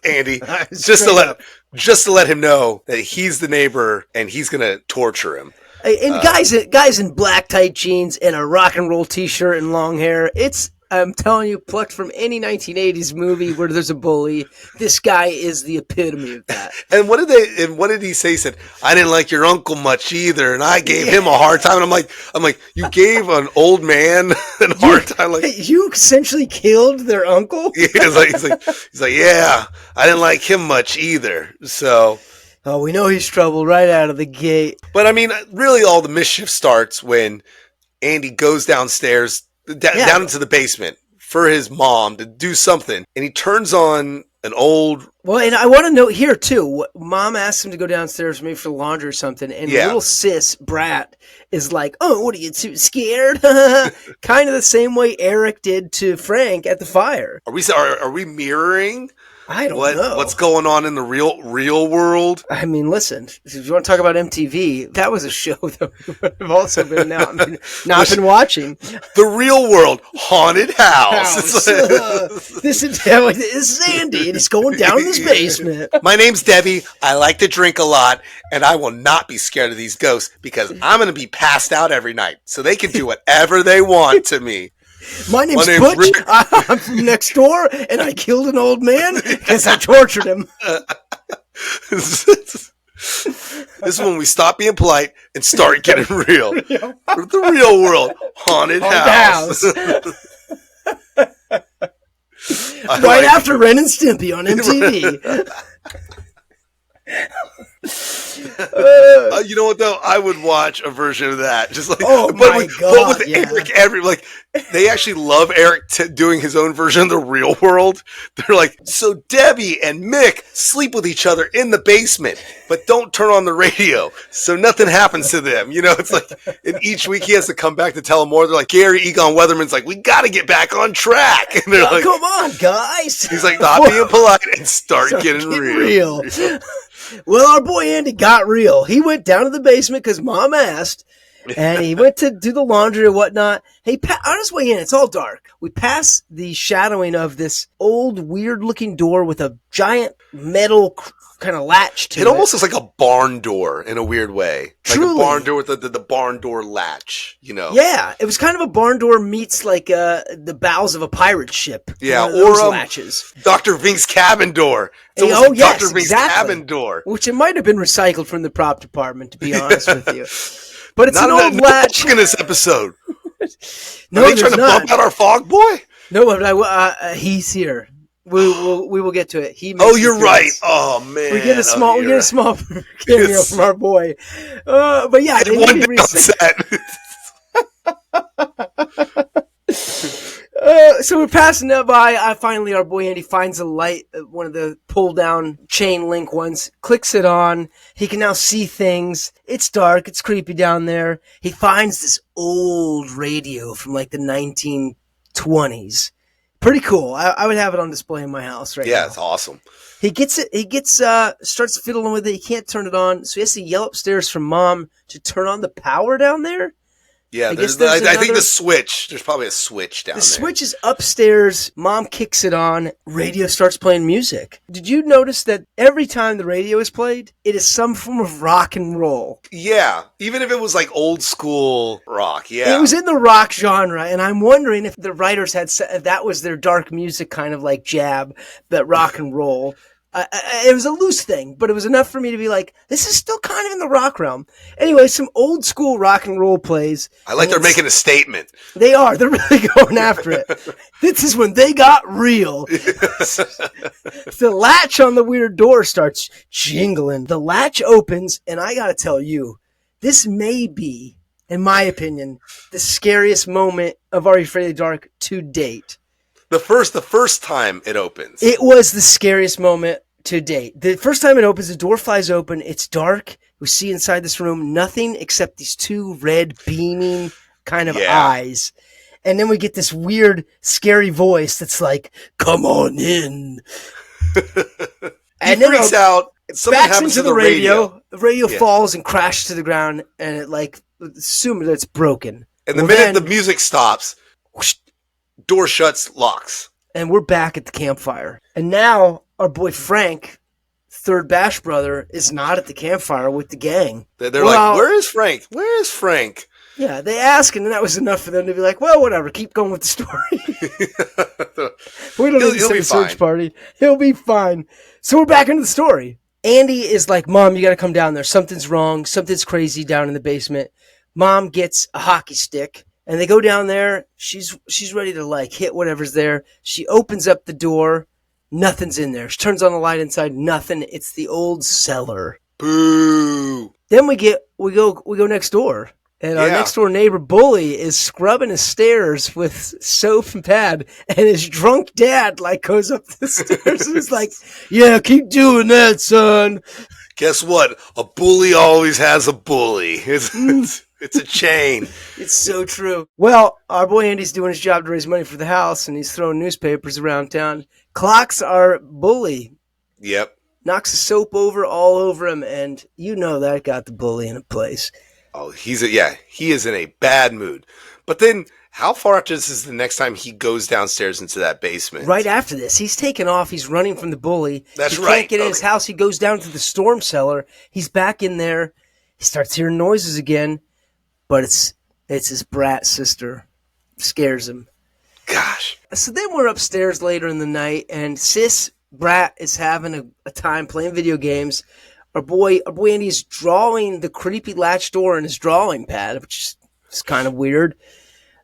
S2: Andy just to let him know that he's the neighbor and he's going to torture him.
S1: And guys in black tight jeans and a rock and roll t-shirt and long hair. I'm telling you, plucked from any 1980s movie where there's a bully. This guy is the epitome of that.
S2: And what did he say? He said, "I didn't like your uncle much either, and I gave him a hard time." And I'm like, you gave an old man a hard time. Like,
S1: you essentially killed their uncle.
S2: Yeah, he's like, yeah, I didn't like him much either. So.
S1: Oh, we know he's trouble right out of the gate.
S2: But I mean, really, all the mischief starts when Andy goes downstairs, down into the basement for his mom to do something, and he turns on an old.
S1: Well, and I want to note here too. Mom asked him to go downstairs maybe for laundry or something, and little sis Brat is like, "Oh, what are you too scared?" Kind of the same way Eric did to Frank at the fire.
S2: Are we mirroring?
S1: I don't know
S2: what's going on in the real world.
S1: I mean, listen, if you want to talk about MTV, that was a show that we would have also been not been watching.
S2: The Real World Haunted House.
S1: This is Andy, and he's going down in his basement.
S2: My name's Debbie. I like to drink a lot, and I will not be scared of these ghosts because I'm going to be passed out every night, so they can do whatever they want to me.
S1: My name's Butch.
S2: Rick.
S1: I'm from next door, and I killed an old man because I tortured him.
S2: This is when we stop being polite and start getting real. The Real World Haunted House.
S1: Right after Ren and Stimpy on MTV.
S2: You know what though? I would watch a version of that. Just like,
S1: but with
S2: Eric, they actually love Eric doing his own version of the Real World. They're like, so Debbie and Mick sleep with each other in the basement, but don't turn on the radio, so nothing happens to them. You know, it's like, and each week he has to come back to tell them more. They're like, Gary Egon Weatherman's like, we got to get back on track. And they're like,
S1: come on, guys.
S2: He's like, stop being polite and start getting real.
S1: Well, our boy Andy got real. He went down to the basement because Mom asked, And he went to do the laundry or whatnot. On his way in, it's all dark. We pass the shadowing of this old, weird-looking door with a giant metal kind of latch to it.
S2: It almost looks like a barn door in a weird way.
S1: Truly.
S2: Like a barn door with the barn door latch, you know?
S1: Yeah, it was kind of a barn door meets like the bows of a pirate ship.
S2: Yeah,
S1: or latches.
S2: Dr. Vink's cabin door. It's
S1: Oh,
S2: like
S1: yes,
S2: Dr. Vink's
S1: exactly.
S2: cabin door.
S1: Which it might have been recycled from the prop department, to be honest with you. But it's
S2: Not
S1: an old latch.
S2: in this episode.
S1: No,
S2: Are they trying to bump out our fog boy?
S1: No, but he's here. We will get to it.
S2: You're right. Oh man,
S1: we get a small cameo from our boy. But yeah, they
S2: one set.
S1: So we're passing that by. Finally, our boy Andy finds a light, one of the pull-down chain link ones, clicks it on. He can now see things. It's dark. It's creepy down there. He finds this old radio from like the 1920s. Pretty cool. I would have it on display in my house right now.
S2: Yeah, it's awesome.
S1: He gets it. He starts fiddling with it. He can't turn it on, so he has to yell upstairs for Mom to turn on the power down there.
S2: Yeah, I think the switch. There's probably a switch down there.
S1: The switch is upstairs. Mom kicks it on. Radio starts playing music. Did you notice that every time the radio is played, it is some form of rock and roll?
S2: Yeah, even if it was like old school rock. Yeah,
S1: it was in the rock genre, and I'm wondering if the writers had said that was their dark music kind of like jab, that rock and roll. It was a loose thing, but it was enough for me to be like, this is still kind of in the rock realm. Anyway, some old school rock and roll plays.
S2: I like they're making a statement.
S1: They are. They're really going after it. This is when they got real. The latch on the weird door starts jingling. The latch opens, and I got to tell you, this may be, in my opinion, the scariest moment of Are You Afraid of the Dark to date.
S2: The first time it opens.
S1: It was the scariest moment to date. The first time it opens, the door flies open. It's dark. We see inside this room nothing except these two red beaming kind of eyes. And then we get this weird, scary voice that's like, come on in.
S2: And he freaks out. Something
S1: backs
S2: happens
S1: into
S2: to the radio.
S1: The radio falls and crashes to the ground. And it like, assume that it's broken.
S2: And the minute the music stops, whoosh, door shuts, locks.
S1: And we're back at the campfire. And now our boy Frank, third Bash brother, is not at the campfire with the gang.
S2: They're like, where is Frank? Where is Frank?
S1: Yeah, they ask, and that was enough for them to be like, well, whatever, keep going with the story. We don't need to send a search party. He'll be fine. So we're back into the story. Andy is like, Mom, you got to come down there. Something's wrong. Something's crazy down in the basement. Mom gets a hockey stick. And they go down there. She's ready to like hit whatever's there. She opens up the door. Nothing's in there. She turns on the light inside. Nothing. It's the old cellar.
S2: Boo.
S1: Then we go next door, and our next door neighbor Bully is scrubbing his stairs with soap and pad, and his drunk dad like goes up the stairs and is like, "Yeah, keep doing that, son."
S2: Guess what? A bully always has a bully. It's a chain.
S1: It's so true. Well, our boy Andy's doing his job to raise money for the house, and he's throwing newspapers around town. Clocks our bully.
S2: Yep.
S1: Knocks the soap all over him, and you know that got the bully in a place.
S2: Oh, he is in a bad mood. But then, how far after this is the next time he goes downstairs into that basement?
S1: Right after this. He's taken off. He's running from the bully.
S2: That's
S1: right.
S2: He
S1: Can't get in his house. He goes down to the storm cellar. He's back in there. He starts hearing noises again. But it's his brat sister. Scares him.
S2: Gosh.
S1: So then we're upstairs later in the night, and sis brat is having a time playing video games. Our boy Andy is drawing the creepy latch door in his drawing pad, which is kind of weird.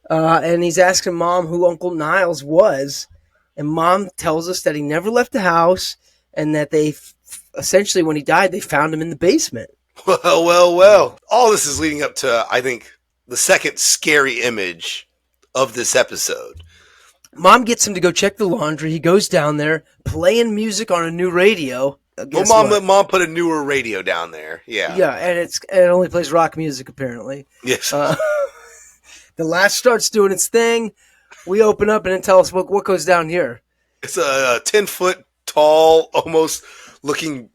S1: And he's asking Mom who Uncle Niles was. And Mom tells us that he never left the house, and that they essentially, when he died, they found him in the basement.
S2: Well. All this is leading up to, I think, the second scary image of this episode.
S1: Mom gets him to go check the laundry. He goes down there, playing music on a new radio.
S2: Mom put a newer radio down there. Yeah.
S1: Yeah, and it only plays rock music, apparently.
S2: Yes.
S1: The latch starts doing its thing. We open up and then tell us what goes down here.
S2: It's a 10-foot tall, almost looking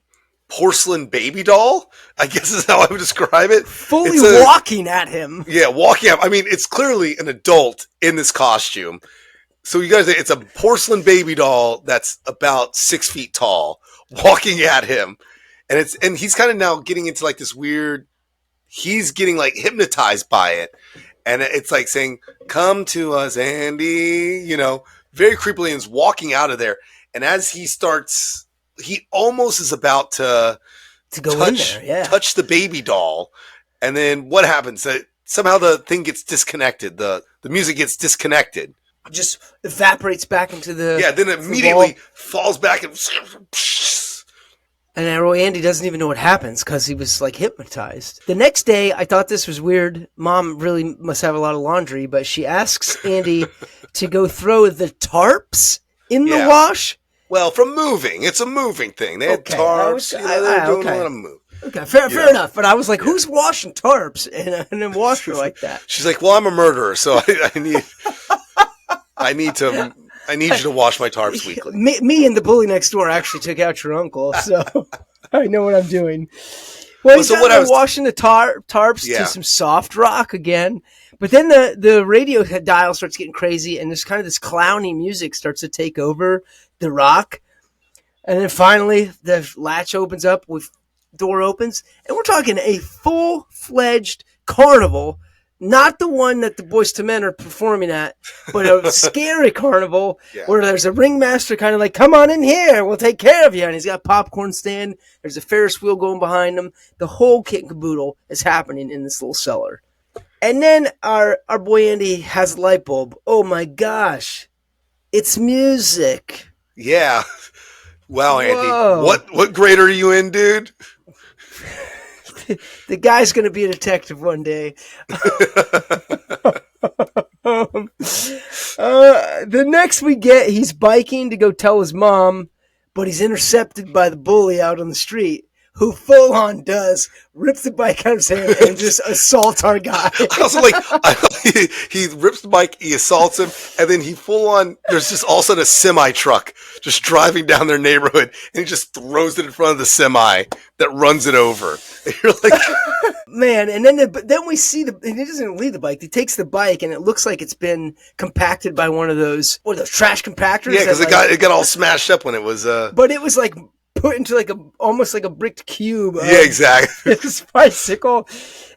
S2: porcelain baby doll, I guess is how I would describe it.
S1: Fully walking at him.
S2: Yeah, walking up. I mean, it's clearly an adult in this costume. So you guys, it's a porcelain baby doll that's about 6 feet tall, walking at him. And he's kind of now getting into like this weird, he's getting like hypnotized by it. And it's like saying, "Come to us, Andy," you know, very creepily, and is walking out of there. And as he starts, he almost is about to
S1: go
S2: touch,
S1: in there,
S2: touch the baby doll. And then what happens? Somehow the thing gets disconnected. The music gets disconnected.
S1: Just evaporates back into the...
S2: Yeah, then immediately falls back and...
S1: And Andy doesn't even know what happens because he was like hypnotized. The next day, I thought this was weird. Mom really must have a lot of laundry, but she asks Andy to go throw the tarps in the wash.
S2: Well, from moving. It's a moving thing. They had tarps. They're doing a lot of move.
S1: Okay, fair enough. But I was like, who's washing tarps in a washer like that?
S2: She's like, well, I'm a murderer, so I need you to wash my tarps weekly.
S1: Me and the bully next door actually took out your uncle, so I know what I'm doing. Well, he's washing the tarps to some soft rock again. But then the radio dial starts getting crazy, and there's kind of this clowny music starts to take over the rock. And then finally, the latch opens up, door opens, and we're talking a full-fledged carnival. Not the one that the Boys to Men are performing at, but a scary carnival where there's a ringmaster kind of like, "Come on in here, we'll take care of you." And he's got a popcorn stand. There's a Ferris wheel going behind him. The whole kit and caboodle is happening in this little cellar. And then our boy Andy has a light bulb. Oh my gosh. It's music.
S2: Yeah. Wow, Andy. What grade are you in, dude?
S1: The guy's going to be a detective one day. The next we get, he's biking to go tell his mom, but he's intercepted by the bully out on the street, who full on does rip the bike out of his hand and just assaults our guy.
S2: I also he rips the bike, he assaults him, and then he full on, there's just all of a sudden a semi truck just driving down their neighborhood, and he just throws it in front of the semi that runs it over. And you're like,
S1: man, and then we see and he doesn't leave the bike. He takes the bike, and it looks like it's been compacted by one of those trash compactors.
S2: Yeah, because it got all smashed up when it was.
S1: But it was like put into like almost like a bricked cube.
S2: Yeah, exactly.
S1: His bicycle,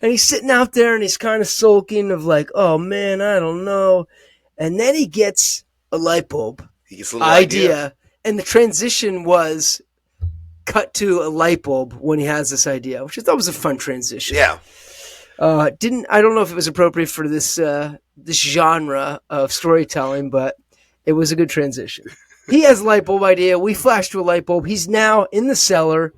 S1: and he's sitting out there, and he's kind of sulking of like, "Oh man, I don't know." And then he gets a light bulb.
S2: He gets a little idea.
S1: And the transition was cut to a light bulb when he has this idea, which I thought was a fun transition.
S2: Yeah.
S1: I don't know if it was appropriate for this genre of storytelling, but it was a good transition. He has a light bulb idea. We flash to a light bulb. He's now in the cellar.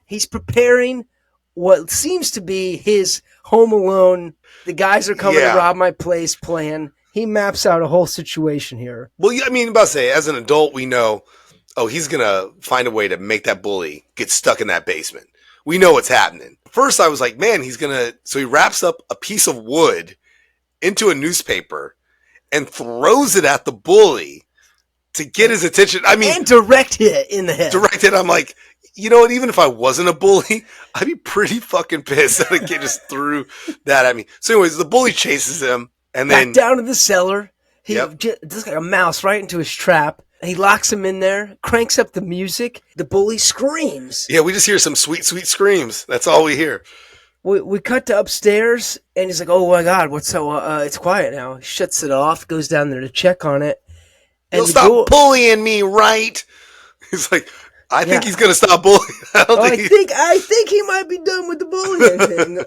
S1: He's preparing what seems to be his Home Alone, the guys are coming to rob my place plan. He maps out a whole situation here.
S2: Well, I mean, about to say, as an adult, we know, he's going to find a way to make that bully get stuck in that basement. We know what's happening. First, I was like, man, so he wraps up a piece of wood into a newspaper and throws it at the bully to get his attention. I mean,
S1: and direct hit in the head.
S2: Direct hit. I'm like, you know what? Even if I wasn't a bully, I'd be pretty fucking pissed that a kid just threw that at me. So anyways, the bully chases him and then
S1: back down to the cellar. He just like a mouse right into his trap. He locks him in there, cranks up the music. The bully screams.
S2: Yeah, we just hear some sweet, sweet screams. That's all we hear.
S1: We cut to upstairs, and he's like, "Oh my God, what's so? It's quiet now." He shuts it off, goes down there to check on it. And
S2: he'll stop bullying me, right? He's like, I think he's gonna stop bullying.
S1: I think he might be done with the bullying thing.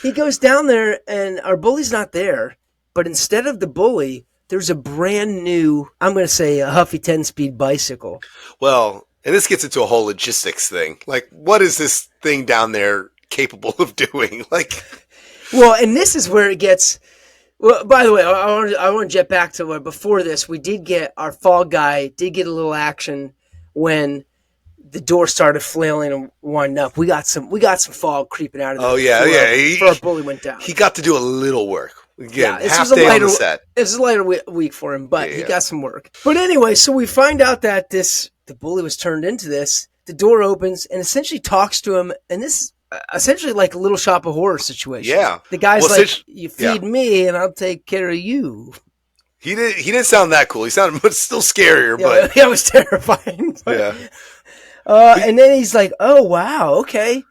S1: He goes down there, and our bully's not there. But instead of the bully, there's a brand new, I'm going to say, a Huffy 10-speed bicycle.
S2: Well, and this gets into a whole logistics thing. Like, what is this thing down there capable of doing? Like,
S1: well, and this is where it gets. Well, by the way, I want to jet back to where before this, we did get our fall guy did get a little action when the door started flailing and winding up. We got some fog creeping out of there.
S2: Oh yeah,
S1: before our bully went down.
S2: He got to do a little work. Again,
S1: this
S2: half
S1: was
S2: day on the set.
S1: This is a lighter week for him, but he got some work. But anyway, so we find out that the bully was turned into this the door opens and essentially talks to him, and this is essentially like a Little Shop of Horrors situation.
S2: Yeah.
S1: The guy's you feed me and I'll take care of you.
S2: He didn't sound that cool. He sounded much still scarier, but
S1: yeah, it was terrifying.
S2: Yeah.
S1: And then he's like, "Oh wow, okay."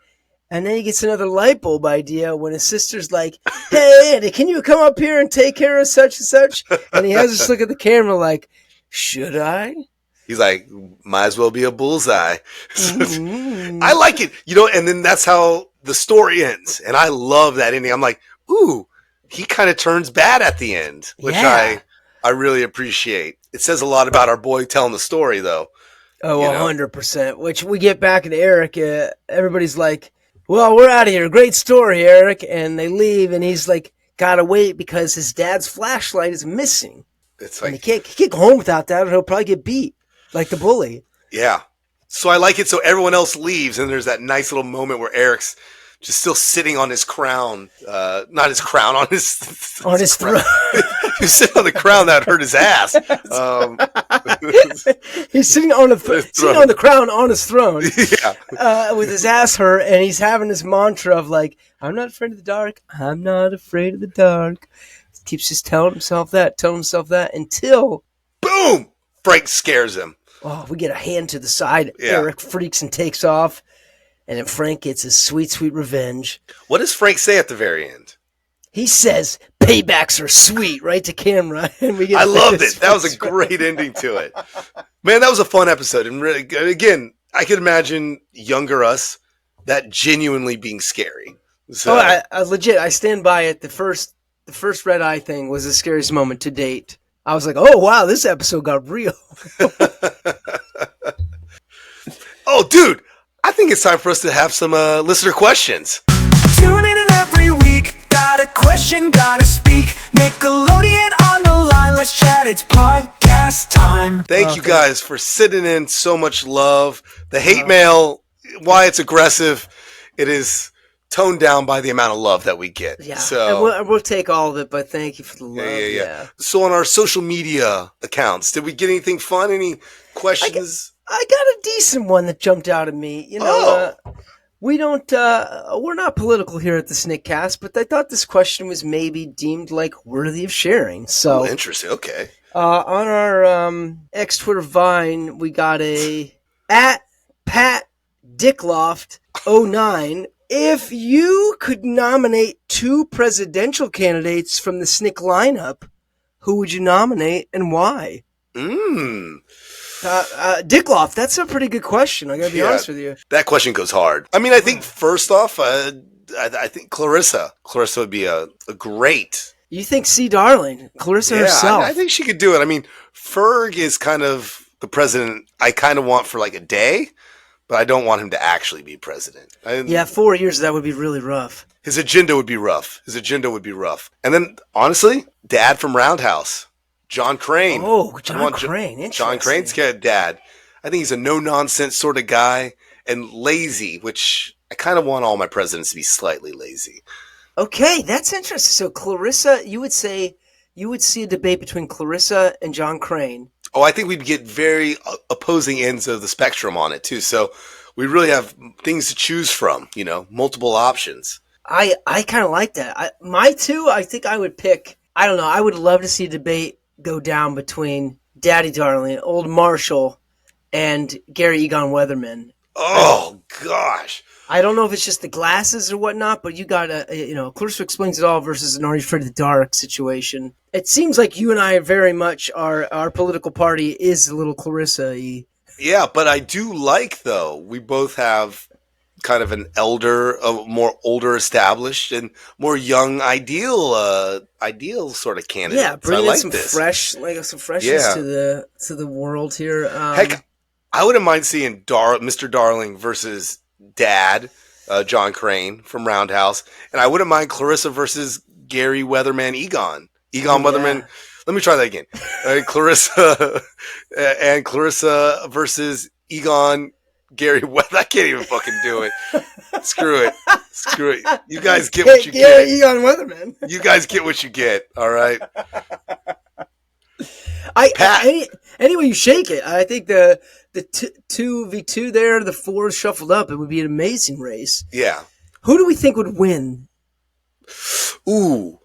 S1: And then he gets another light bulb idea when his sister's like, "Hey, Andy, can you come up here and take care of such and such?" And he has this look at the camera like, "Should I?"
S2: He's like, "Might as well be a bullseye."
S1: Mm-hmm.
S2: I like it, and then that's how the story ends. And I love that ending. I'm like, ooh, he kind of turns bad at the end, which I really appreciate. It says a lot about our boy telling the story, though.
S1: Oh, 100%. Which we get back at Eric. Everybody's like, "Well, we're out of here. Great story, Eric." And they leave, and he's like, "Gotta wait because his dad's flashlight is missing."
S2: It's like,
S1: and he can't go home without that, or he'll probably get beat like the bully.
S2: Yeah. So I like it. So everyone else leaves, and there's that nice little moment where Eric's just still sitting on his crown. Not his crown, on his
S1: throne.
S2: He's sitting on the crown that hurt his ass.
S1: He's sitting on the crown on his throne.
S2: Yeah.
S1: With his ass hurt, and he's having this mantra of like, "I'm not afraid of the dark. I'm not afraid of the dark." He keeps just telling himself that until
S2: boom, Frank scares him.
S1: Oh, we get a hand to the side.
S2: Yeah.
S1: Eric freaks and takes off. And then Frank gets his sweet, sweet revenge.
S2: What does Frank say at the very end?
S1: He says, "Paybacks are sweet," right to camera. And we get
S2: I loved it. That was a great ending to it. Man, that was a fun episode. And really, again, I could imagine younger us that genuinely being scary. So,
S1: I legit, I stand by it. The first red eye thing was the scariest moment to date. I was like, "Oh, wow, this episode got real."
S2: Oh, dude. I think it's time for us to have some listener questions.
S3: Tune in every week. Got a question, gotta speak. Nickelodeon on the line. Let's chat. It's podcast time.
S2: Thank you guys for sitting in so much love. The hate mail, why it's aggressive, it is toned down by the amount of love that we get.
S1: Yeah,
S2: so
S1: and we'll take all of it, but thank you for the love.
S2: Yeah. So on our social media accounts, did we get anything fun? Any questions?
S1: I got a decent one that jumped out at me. We don't, we're not political here at the Snickcast, but I thought this question was maybe deemed like worthy of sharing. So
S2: interesting. Okay.
S1: On our X Twitter Vine, we got a @PatDickloft09. If you could nominate 2 presidential candidates from the Snick lineup, who would you nominate and why? Dickloff, that's a pretty good question. I gotta be honest with you.
S2: That question goes hard. I mean, I think first off, I think Clarissa would be a great.
S1: You think C. Darling, Clarissa herself?
S2: I think she could do it. I mean, Ferg is kind of the president I kind of want for like a day, but I don't want him to actually be president.
S1: 4 years, that would be really rough.
S2: His agenda would be rough. And then, honestly, Dad from Roundhouse. John Crane.
S1: Oh, John Crane. Interesting.
S2: John Crane's dad. I think he's a no-nonsense sort of guy and lazy, which I kind of want all my presidents to be slightly lazy.
S1: Okay, that's interesting. So Clarissa, you would see a debate between Clarissa and John Crane.
S2: Oh, I think we'd get very opposing ends of the spectrum on it, too. So we really have things to choose from, multiple options.
S1: I kind of like that. My 2, I think I would pick, I don't know, I would love to see a debate go down between Daddy Darling, Old Marshall, and Gary Egon Weatherman.
S2: Oh, gosh.
S1: I don't know if it's just the glasses or whatnot, but you got Clarissa Explains It All versus an Are You Afraid of the Dark situation. It seems like you and I very much our political party is a little Clarissa-y.
S2: Yeah, but I do like, though, we both have kind of an more older established and more young ideal sort of candidate.
S1: Yeah, bring in some freshness to the world here.
S2: Heck, I wouldn't mind seeing Mr. Darling versus Dad, John Crane from Roundhouse, and I wouldn't mind Clarissa versus Gary Weatherman Egon Weatherman. Let me try that again. Clarissa versus Egon. Gary Weather, I can't even fucking do it. Screw it. You guys get what you get.
S1: Gary Egon Weatherman.
S2: You guys get what you get. All right.
S1: Anyway, you shake it. I think the 2v2 there, the 4 shuffled up. It would be an amazing race.
S2: Yeah.
S1: Who do we think would win?
S2: Ooh.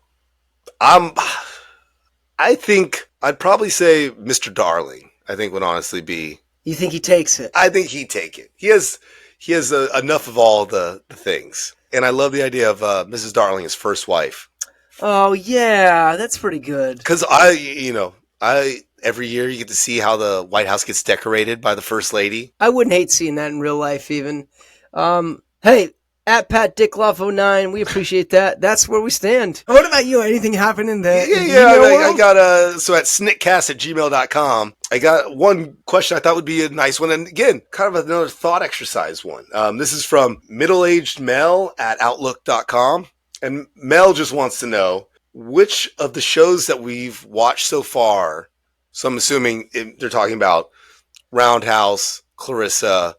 S2: I think I'd probably say Mr. Darling. I think would honestly be.
S1: You think he takes it?
S2: I think he'd take it. He has enough of all the things. And I love the idea of Mrs. Darling, his first wife.
S1: Oh, yeah. That's pretty good.
S2: Because every year you get to see how the White House gets decorated by the First Lady.
S1: I wouldn't hate seeing that in real life even. Hey, at Pat Dicklove09, we appreciate that. That's where we stand. What about you? Anything happen in the
S2: I got so at snickcast@gmail.com. I got one question I thought would be a nice one. And again, kind of another thought exercise one. This is from middle-aged Mel at outlook.com. And Mel just wants to know which of the shows that we've watched so far, so I'm assuming they're talking about Roundhouse, Clarissa,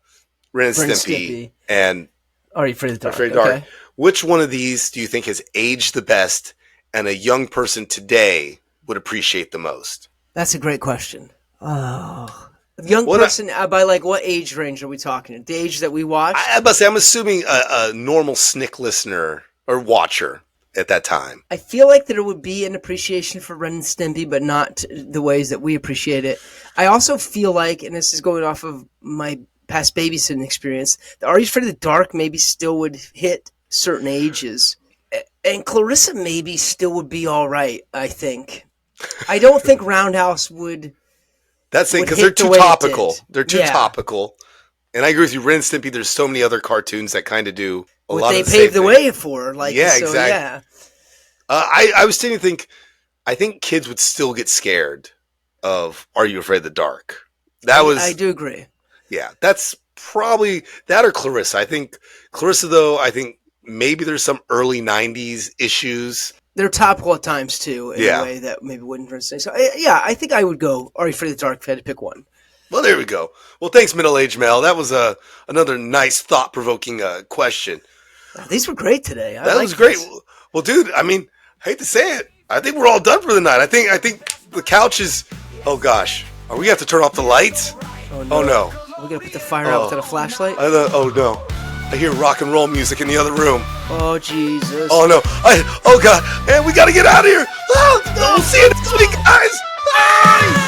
S2: Ren Stimpy, and
S1: Are You Afraid of the Dark?
S2: Okay. Which one of these do you think has aged the best and a young person today would appreciate the most?
S1: That's a great question. Oh, young person, by like what age range are we talking? The age that we watched?
S2: I'm assuming a normal Snick listener or watcher at that time.
S1: I feel like there would be an appreciation for Ren Stimpy, but not the ways that we appreciate it. I also feel like, and this is going off of my past babysitting experience, the Are You Afraid of the Dark maybe still would hit certain ages. And Clarissa maybe still would be all right, I think. I don't think Roundhouse would.
S2: That's it, because they're too topical. They're too topical. And I agree with you, Ren Stimpy, there's so many other cartoons that kind of do a lot of the same
S1: they paved the way for. Like,
S2: yeah,
S1: so,
S2: exactly.
S1: Yeah.
S2: I was thinking, I think kids would still get scared of Are You Afraid of the Dark?
S1: I do agree.
S2: Yeah, that's probably that or Clarissa. I think Clarissa, though, I think maybe there's some early 90s issues.
S1: They're topical at times, too, in a way that maybe wouldn't resonate. So, yeah, I think I would go Are You Afraid of the Dark if I had to pick one.
S2: Well, there we go. Well, thanks, Middle-Aged Mel. That was another nice, thought-provoking question.
S1: These were great today.
S2: That was great. Well, dude, I mean, I hate to say it. I think we're all done for the night. I think the couch is... Oh, gosh. Are we going to have to turn off the lights?
S1: Oh, no. We're going to put the fire out without a flashlight?
S2: Oh, no. I hear rock and roll music in the other room.
S1: Oh, Jesus.
S2: Oh, no. Oh, God. And we got to get out of here. Oh, we'll see you next week, guys. Bye.